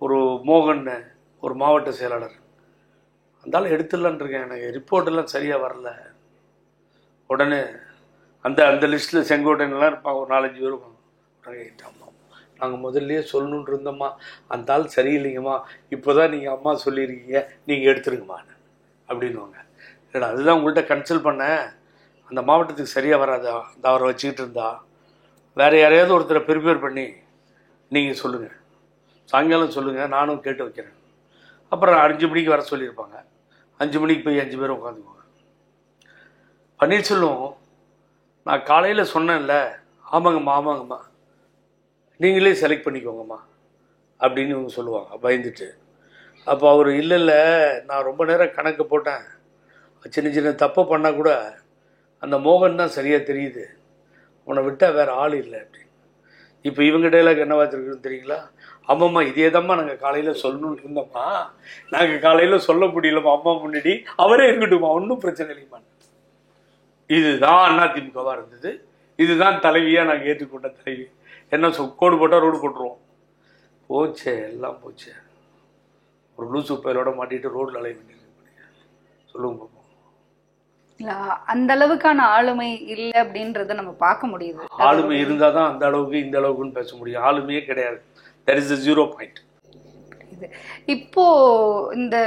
ஒரு மோகன், ஒரு மாவட்ட செயலாளர், அந்தாலும் எடுத்துடலான் இருக்கேன், எனக்கு ரிப்போர்ட்டெல்லாம் சரியாக வரல. உடனே அந்த லிஸ்ட்டில் செங்கோட்டையெல்லாம் இருப்பாங்க, ஒரு 4-5 பேர் இருப்பாங்க. உடனே நாங்கள் முதல்லையே சொல்லணுன்னு இருந்தோம்மா, அந்த ஆள் சரியில்லைங்கம்மா, இப்போ தான் நீங்கள் அம்மா சொல்லியிருக்கீங்க, நீங்கள் எடுத்துருங்கம்மா அப்படின்வாங்க. இல்லைடா, அதுதான் உங்கள்கிட்ட கன்சல்ட் பண்ணேன், அந்த மாவட்டத்துக்கு சரியாக வராதா, அந்த அவரை வச்சுக்கிட்டு இருந்தா வேறு யாரையாவது ஒருத்தரை ப்ரிப்பேர் பண்ணி நீங்கள் சொல்லுங்கள், சாயங்காலம் சொல்லுங்கள், நானும் கேட்டு வைக்கிறேன். அப்புறம் 5 மணிக்கு வர சொல்லியிருப்பாங்க. 5 மணிக்கு போய் 5 பேரும் உட்காந்துக்குவாங்க. பன்னீர்செல்வம், நான் காலையில் சொன்னேன்ல, ஆமாங்கம்மா நீங்களே செலக்ட் பண்ணிக்கோங்கம்மா அப்படின்னு இவங்க சொல்லுவாங்க பயந்துட்டு. அப்போ அவர் இல்லை, நான் ரொம்ப நேரம் கணக்கு போட்டேன், சின்ன தப்பை பண்ணால் கூட அந்த மோகன் தான் சரியாக தெரியுது, உன்னை விட்டால் வேறு ஆள் இல்லை அப்படின்னு. இப்போ இவங்க டைலாக் என்ன பார்த்துருக்குன்னு தெரியுங்களா? ஆமாம்மா இதே தான்மா நாங்கள் காலையில் சொல்லணும்னு இருந்தோம்மா, நாங்கள் காலையில் சொல்ல முடியலம்மா அம்மா முன்னாடி, அவரே இருக்கட்டும்மா, ஒன்றும் பிரச்சனை இல்லைம்மா. இதுதான் அதிமுகவா இருந்தது, இதுதான் தலைவியா நாங்கள் ஏற்றுக்கொண்ட தலைவி. என்ன கோடு போட்டால் ரோடு போட்டுருவோம். போச்சே, எல்லாம் போச்சே. ஒரு லூசு பயிலோட மாட்டிட்டு ரோட்ல அலைய வேண்டியது. சொல்லுங்க பாப்போம். இல்ல அந்த அளவுக்கான ஆளுமை இல்லை அப்படின்றத நம்ம பார்க்க முடியுது. ஆளுமை இருந்தால் தான் அந்த அளவுக்கு இந்த அளவுக்குன்னு பேச முடியும். ஆளுமையே கிடையாது. That is 0 point. இப்போ இந்த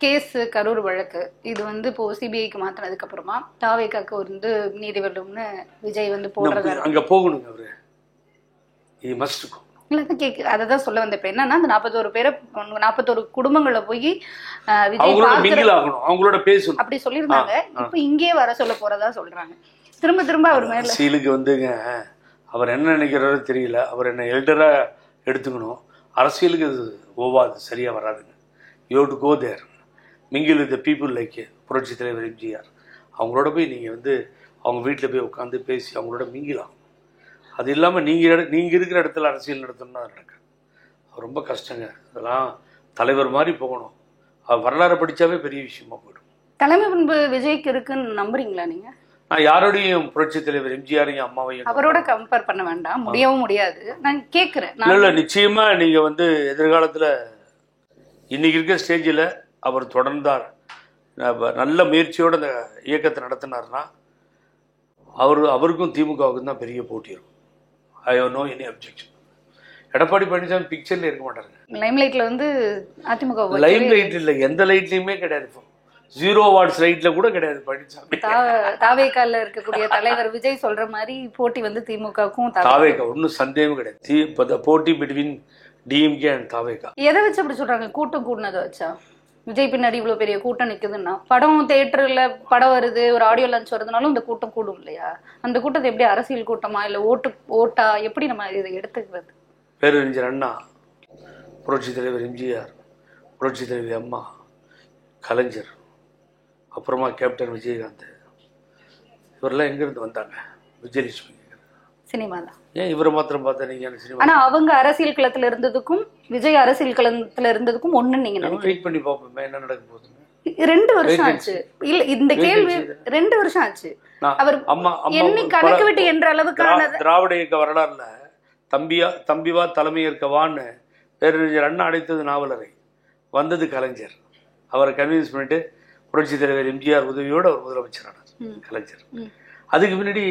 கேஸ் கரூர் வழக்கு இது வந்து இப்போ சிபிஐக்கு மாத்தினதுக்கு அப்புறமா தாவேக்காக்கு வந்து நீதி வெல்லும்னு விஜய் வந்து போடுறாரு. அங்க போகணுங்க அவரு. இது மஸ்ட் கோ. அததான் சொல்ல வந்த. இப்ப என்னன்னா அந்த 41 குடும்பங்களை போய் அவங்களோட மிங்கில் ஆகணும், அவங்களோட பேசணும் அப்படி சொல்லியிருந்தாங்க. இப்ப இங்கே வர சொல்ல போறதா சொல்றாங்க. திரும்ப திரும்ப அவர் மேல அரசியலுக்கு வந்துங்க அவர் என்ன நினைக்கிறாரோ தெரியல. அவர் என்ன எல்டரா எடுத்துக்கணும். அரசியலுக்கு அது ஓவாது, சரியா வராதுங்க. You have to go there, mingle with the people like புரட்சி தலைவர் எம்ஜிஆர். அவங்களோட போய் நீங்கள் வந்து அவங்க வீட்டில் போய் உட்காந்து பேசி அவங்களோட மிங்கிலாம். அது இல்லாமல் நீங்கள் இருக்கிற இடத்துல அரசியல் நடத்தணும்னா அது நடக்காது. அது ரொம்ப கஷ்டங்க. அதெல்லாம் தலைவர் மாதிரி போகணும். அவர் வரலாறு படித்தாவே பெரிய விஷயமா போயிடும். தலைமை பண்பு விஜய்க்கு இருக்குன்னு நம்புறீங்களா நீங்க? நான் யாரோடையும் புரட்சி தலைவர் எம்ஜிஆரையும் அம்மாவையும் அவரோட கம்பேர் பண்ண வேண்டாம், முடியவும் முடியாது. நான் கேட்குறேன். இல்லை, நிச்சயமா நீங்கள் வந்து எதிர்காலத்தில் இன்னைக்கு இருக்க ஸ்டேஜில் அவர் தொடர்ந்தார், நல்ல முயற்சியோடு அந்த இயக்கத்தை நடத்தினார்னா அவருக்கும் திமுகவுக்கும் தான் பெரிய போட்டி இருக்கும். I have no any objection. Edappadi Palaniswami பிக்சர்ல இருக்க மாட்டாருங்க. லைம்லைட்ல வந்து அதிமுக லைம் லைட் இல்லை, எந்த லைட்லையுமே கிடையாது. 0 வாட்ஸ் லைட்ல கூட கிடையாது பழனிசாமி. தாவேக்கால இருக்கக்கூடிய தலைவர் விஜய் சொல்ற மாதிரி போட்டி வந்து திமுகவுக்கும் தாவேக்கா ஒன்றும் சந்தேகம் கிடையாது. போட்டி பிட்வீன் டிஎம்கே அண்ட் தாவேக்கா. எதை வச்சு அப்படி சொல்றாங்க? கூட்டம் கூட்டினதை வச்சா? விஜய் பின்னாடி இவ்வளவு பெரிய கூட்டம் நிக்குதுன்னா, படம் தியேட்டர்ல படம் வருது, ஒரு ஆடியோ லான்ச் வருதுனாலும் இந்த கூட்டம் கூடும் இல்லையா? அந்த கூட்டத்தை எப்படி அரசியல் கூட்டமா இல்ல ஓட்டா எப்படி நம்ம இதை எடுத்துக்கிறது? பேரறிஞர் அண்ணா, புரட்சி தலைவர் எம்ஜிஆர், புரட்சி தலைவர் அம்மா, கலைஞர், அப்புறமா கேப்டன் விஜயகாந்த், இவரெல்லாம் எங்கிருந்து வந்தாங்க? விஜயலட்சுமி சினிமா தான். ஏன் இவரை மாத்திரம் பார்த்தா நீங்க சினிமா? ஆனா அவங்க அரசியல் களத்துல இருந்ததுக்கும் விஜய் அரசியல் களத்துல இருந்ததுக்கும் ஒண்ணு நீங்க வெயிட் பண்ணி பார்ப்போமே என்ன நடக்க போகுதுன்னு. 2 வருஷம் ஆச்சு. இல்ல இந்த கேள்வி 2 வருஷம் ஆச்சு. அவர் எண்ணி கணக்கு விட்டு என்ற அளவுக்கான திராவிட இயக்க வரலாறுல தம்பிவா தலைமை ஏற்கவான்னு பேரறிஞர் அண்ணா அடைத்தது நாவலரை, வந்தது கலைஞர். அவரை கன்வின்ஸ் பண்ணிட்டு புரட்சி தலைவர் எம்ஜிஆர் உதவியோடு அவர் முதலமைச்சரானார் கலைஞர். அதுக்கு முன்னாடி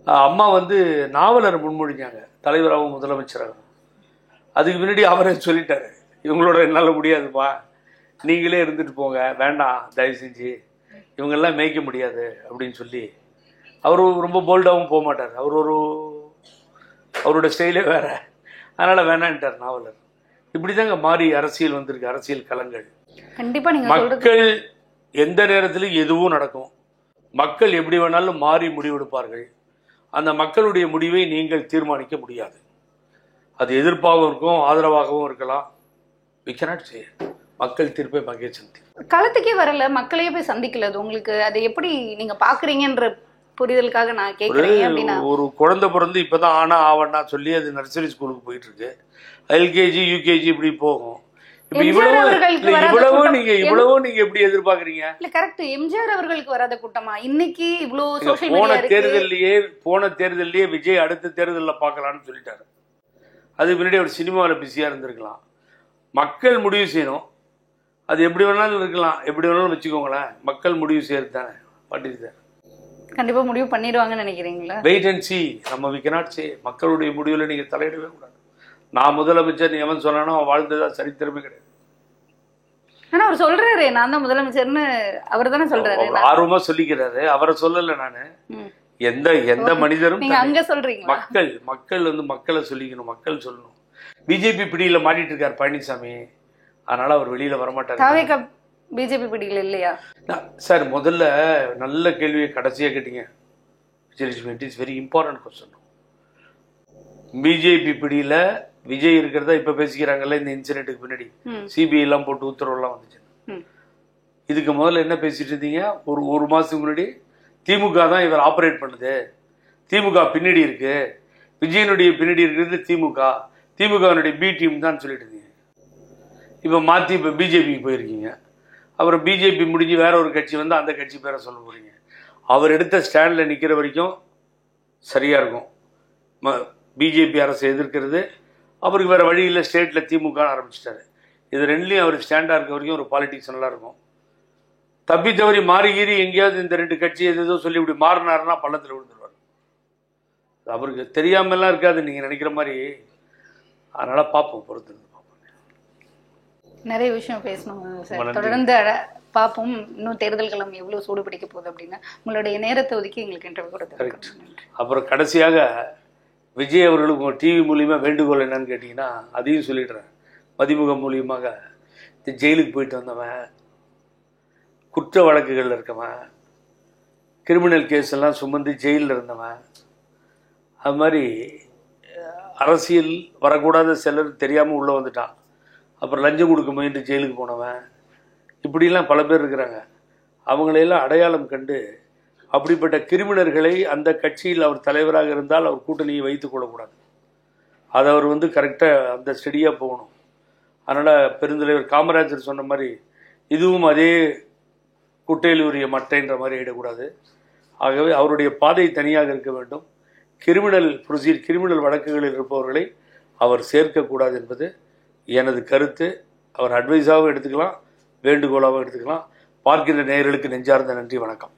அம்மா வந்து நாவலரை முன்மொழிஞ்சாங்க தலைவராகவும் முதலமைச்சராக. அதுக்கு முன்னாடி அவரே சொல்லிட்டாரு, இவங்களோட என்னால் முடியாதுப்பா, நீங்களே இருந்துட்டு போங்க, வேண்டாம் தயவு செஞ்சு, இவங்கெல்லாம் மேய்க்க முடியாது அப்படின்னு சொல்லி அவர் ரொம்ப போல்டாகவும் போக மாட்டார். அவரோட ஸ்டைலே வேற, அதனால வேணான்ட்டார் நாவலர். இப்படிதாங்க மாறி அரசியல் வந்திருக்கு. அரசியல் களங்கள் கண்டிப்பா மக்கள் எந்த நேரத்திலும் எதுவும் நடக்கும். மக்கள் எப்படி வேணாலும் மாறி முடிவெடுப்பார்கள். அந்த மக்களுடைய முடிவை நீங்கள் தீர்மானிக்க முடியாது. அது எதிர்ப்பாகவும் இருக்கும், ஆதரவாகவும் இருக்கலாம். we cannot say. மக்கள் தீர்ப்பை மக்கள் சந்தி. களத்துக்கே வரல, மக்களையே போய் சந்திக்கல. உங்களுக்கு அதை எப்படி நீங்க பாக்குறீங்கன்ற புரிதலுக்காக நான் கேட்கிறேன். அப்படின்னா ஒரு குழந்தை பிறந்து இப்பதான் ஆனா ஆவண்ணா சொல்லி அது நர்சரி ஸ்கூலுக்கு போயிட்டு இருக்கு, எல்கேஜி யூகேஜி இப்படி போகும். இவ்வளவு நீங்க எப்படி எதிர்பார்க்கறீங்க? இல்ல கரெக்ட். எம்ஜிஆர் அவர்களுக்கு வராத கூட்டமா இன்னைக்கு இவ்வளவு சோஷியல் மீடியா? போன தேர்தலிலேயே விஜய் அடுத்த தேர்தலில் பார்க்கலாம்னு சொல்லிட்டாரு. அதுக்கு முன்னாடி அவர் சினிமாவில் பிஸியா இருந்திருக்கலாம். மக்கள் முடிவு செய்யணும். அது எப்படி வேணாலும் இருக்கலாம், எப்படி வேணாலும் வச்சுக்கோங்களேன். மக்கள் முடிவு செய்யறது தானே. பண்ணிருக்காரு, கண்டிப்பா முடிவு பண்ணிடுவாங்கன்னு நினைக்கிறீங்களா? Wait and see. நம்ம we cannot say. மக்களுடைய முடிவுல நீங்க தலையிடவே கூடாது. நான் முதலமைச்சர் எவன் சொன்னானோ அவன் வாழ்ந்ததா சரித்திரமே கிடையாது. ஆனா அவர் சொல்றாரு நான் தான் முதலமைச்சர்னு. அவர் தானே சொல்றாரு, ஆர்வமா சொல்லிக்கிறாரு. அவரை சொல்லல நானு. எந்த மனிதரும் அங்க சொல்றீங்க. மக்கள் வந்து மக்களை சொல்லிக்கணும், மக்கள் சொல்லணும். பிஜேபி பிடியில மாட்டிட்டு இருக்காரு பழனிசாமி, அதனால அவர் வெளியில வரமாட்டாரு. பிஜேபி பிடியில இல்லையா சார்? முதல்ல நல்ல கேள்வியை கடைசியா கேட்டீங்க Vijayalakshmi. It is very important question. BJP பிடியில விஜய் இருக்கிறதா இப்ப பேசிக்கிறாங்கல்ல. இந்த இன்சிடென்ட்டுக்கு பின்னாடி சிபிஐ எல்லாம் போட்டு உத்தரவு எல்லாம் வந்துச்சு. இதுக்கு முதல்ல என்ன பேசிட்டு இருந்தீங்க? ஒரு மாசத்துக்கு முன்னாடி திமுக தான் இவர் ஆபரேட் பண்ணுது, திமுக பின்னாடி இருக்கு, விஜயனுடைய பின்னாடி இருக்கிறது திமுகனுடைய பி டீம் தான் சொல்லிட்டு இருந்தீங்க. இப்ப மாத்தி இப்ப பிஜேபிக்கு போயிருக்கீங்க. அப்புறம் பிஜேபி முடிஞ்சு வேற ஒரு கட்சி வந்து அந்த கட்சி பேரை சொல்ல போறீங்க. அவர் எடுத்த ஸ்டாண்டில் நிற்கிற வரைக்கும் சரியாக இருக்கும். பிஜேபி அரசை எதிர்க்கிறது, அவருக்கு வேறு வழி இல்லை, ஸ்டேட்டில் திமுக ஆரம்பிச்சிட்டாரு. இது ரெண்டுலேயும் அவர் ஸ்டாண்டாக இருக்க வரைக்கும் ஒரு பாலிடிக்ஸ் நல்லா இருக்கும். தப்பி தவறி மாறிகீறி எங்கேயாவது இந்த ரெண்டு கட்சி எதோ சொல்லி இப்படி மாறினாருன்னா பள்ளத்தில் விழுந்துருவார். அவருக்கு தெரியாமலாம் இருக்காது நீங்கள் நினைக்கிற மாதிரி. அதனால் பார்ப்போம், பொறுத்து பார்ப்போம். நிறைய விஷயம் பேசணும் சார், தொடர்ந்து பார்ப்போம். இன்னும் தேர்தல் களம் எவ்வளோ சூடு பிடிக்க போகுது அப்படின்னு உங்களுடைய நேரத்தை ஒதுக்கி எங்களுக்கு இன்டர்வியூ கொடுத்து. அப்புறம் கடைசியாக விஜய் அவர்களுக்கு டிவி மூலியமாக வேண்டுகோள் என்னன்னு கேட்டிங்கன்னா அதையும் சொல்லிடுறேன். மதிமுக மூலியமாக இந்த ஜெயிலுக்கு போயிட்டு வந்தவன், குற்ற வழக்குகளில் இருக்கவன், கிரிமினல் கேஸ் எல்லாம் சுமந்து ஜெயிலில் இருந்தவன், அது மாதிரி அரசியல் வரக்கூடாத சிலர் தெரியாமல் உள்ளே வந்துட்டான், அப்புறம் லஞ்சம் கொடுக்க முயன்று ஜெயிலுக்கு போனவன், இப்படிலாம் பல பேர் இருக்கிறாங்க. அவங்களையெல்லாம் அடையாளம் கண்டு அப்படிப்பட்ட கிரிமினல்களை அந்த கட்சியில் அவர் தலைவராக இருந்தால் அவர் கூட்டணியை வைத்துக் கொள்ளக்கூடாது. அது அவர் கரெக்டாக அந்த ஸ்டடியாக போகணும். அதனால் பெருந்தலைவர் காமராஜர் சொன்ன மாதிரி இதுவும் அதே குட்டையில் உரிய மட்டைன்ற மாதிரி ஆகிடக்கூடாது. ஆகவே அவருடைய பாதை தனியாக இருக்க வேண்டும். கிரிமினல் வழக்குகளில் இருப்பவர்களை அவர் சேர்க்கக்கூடாது என்பது எனது கருத்து. அவர் அட்வைஸாகவும் எடுத்துக்கலாம், வேண்டுகோளாகவும் எடுத்துக்கலாம். பார்க்கின்ற நேயர்களுக்கு நெஞ்சார்ந்த நன்றி, வணக்கம்.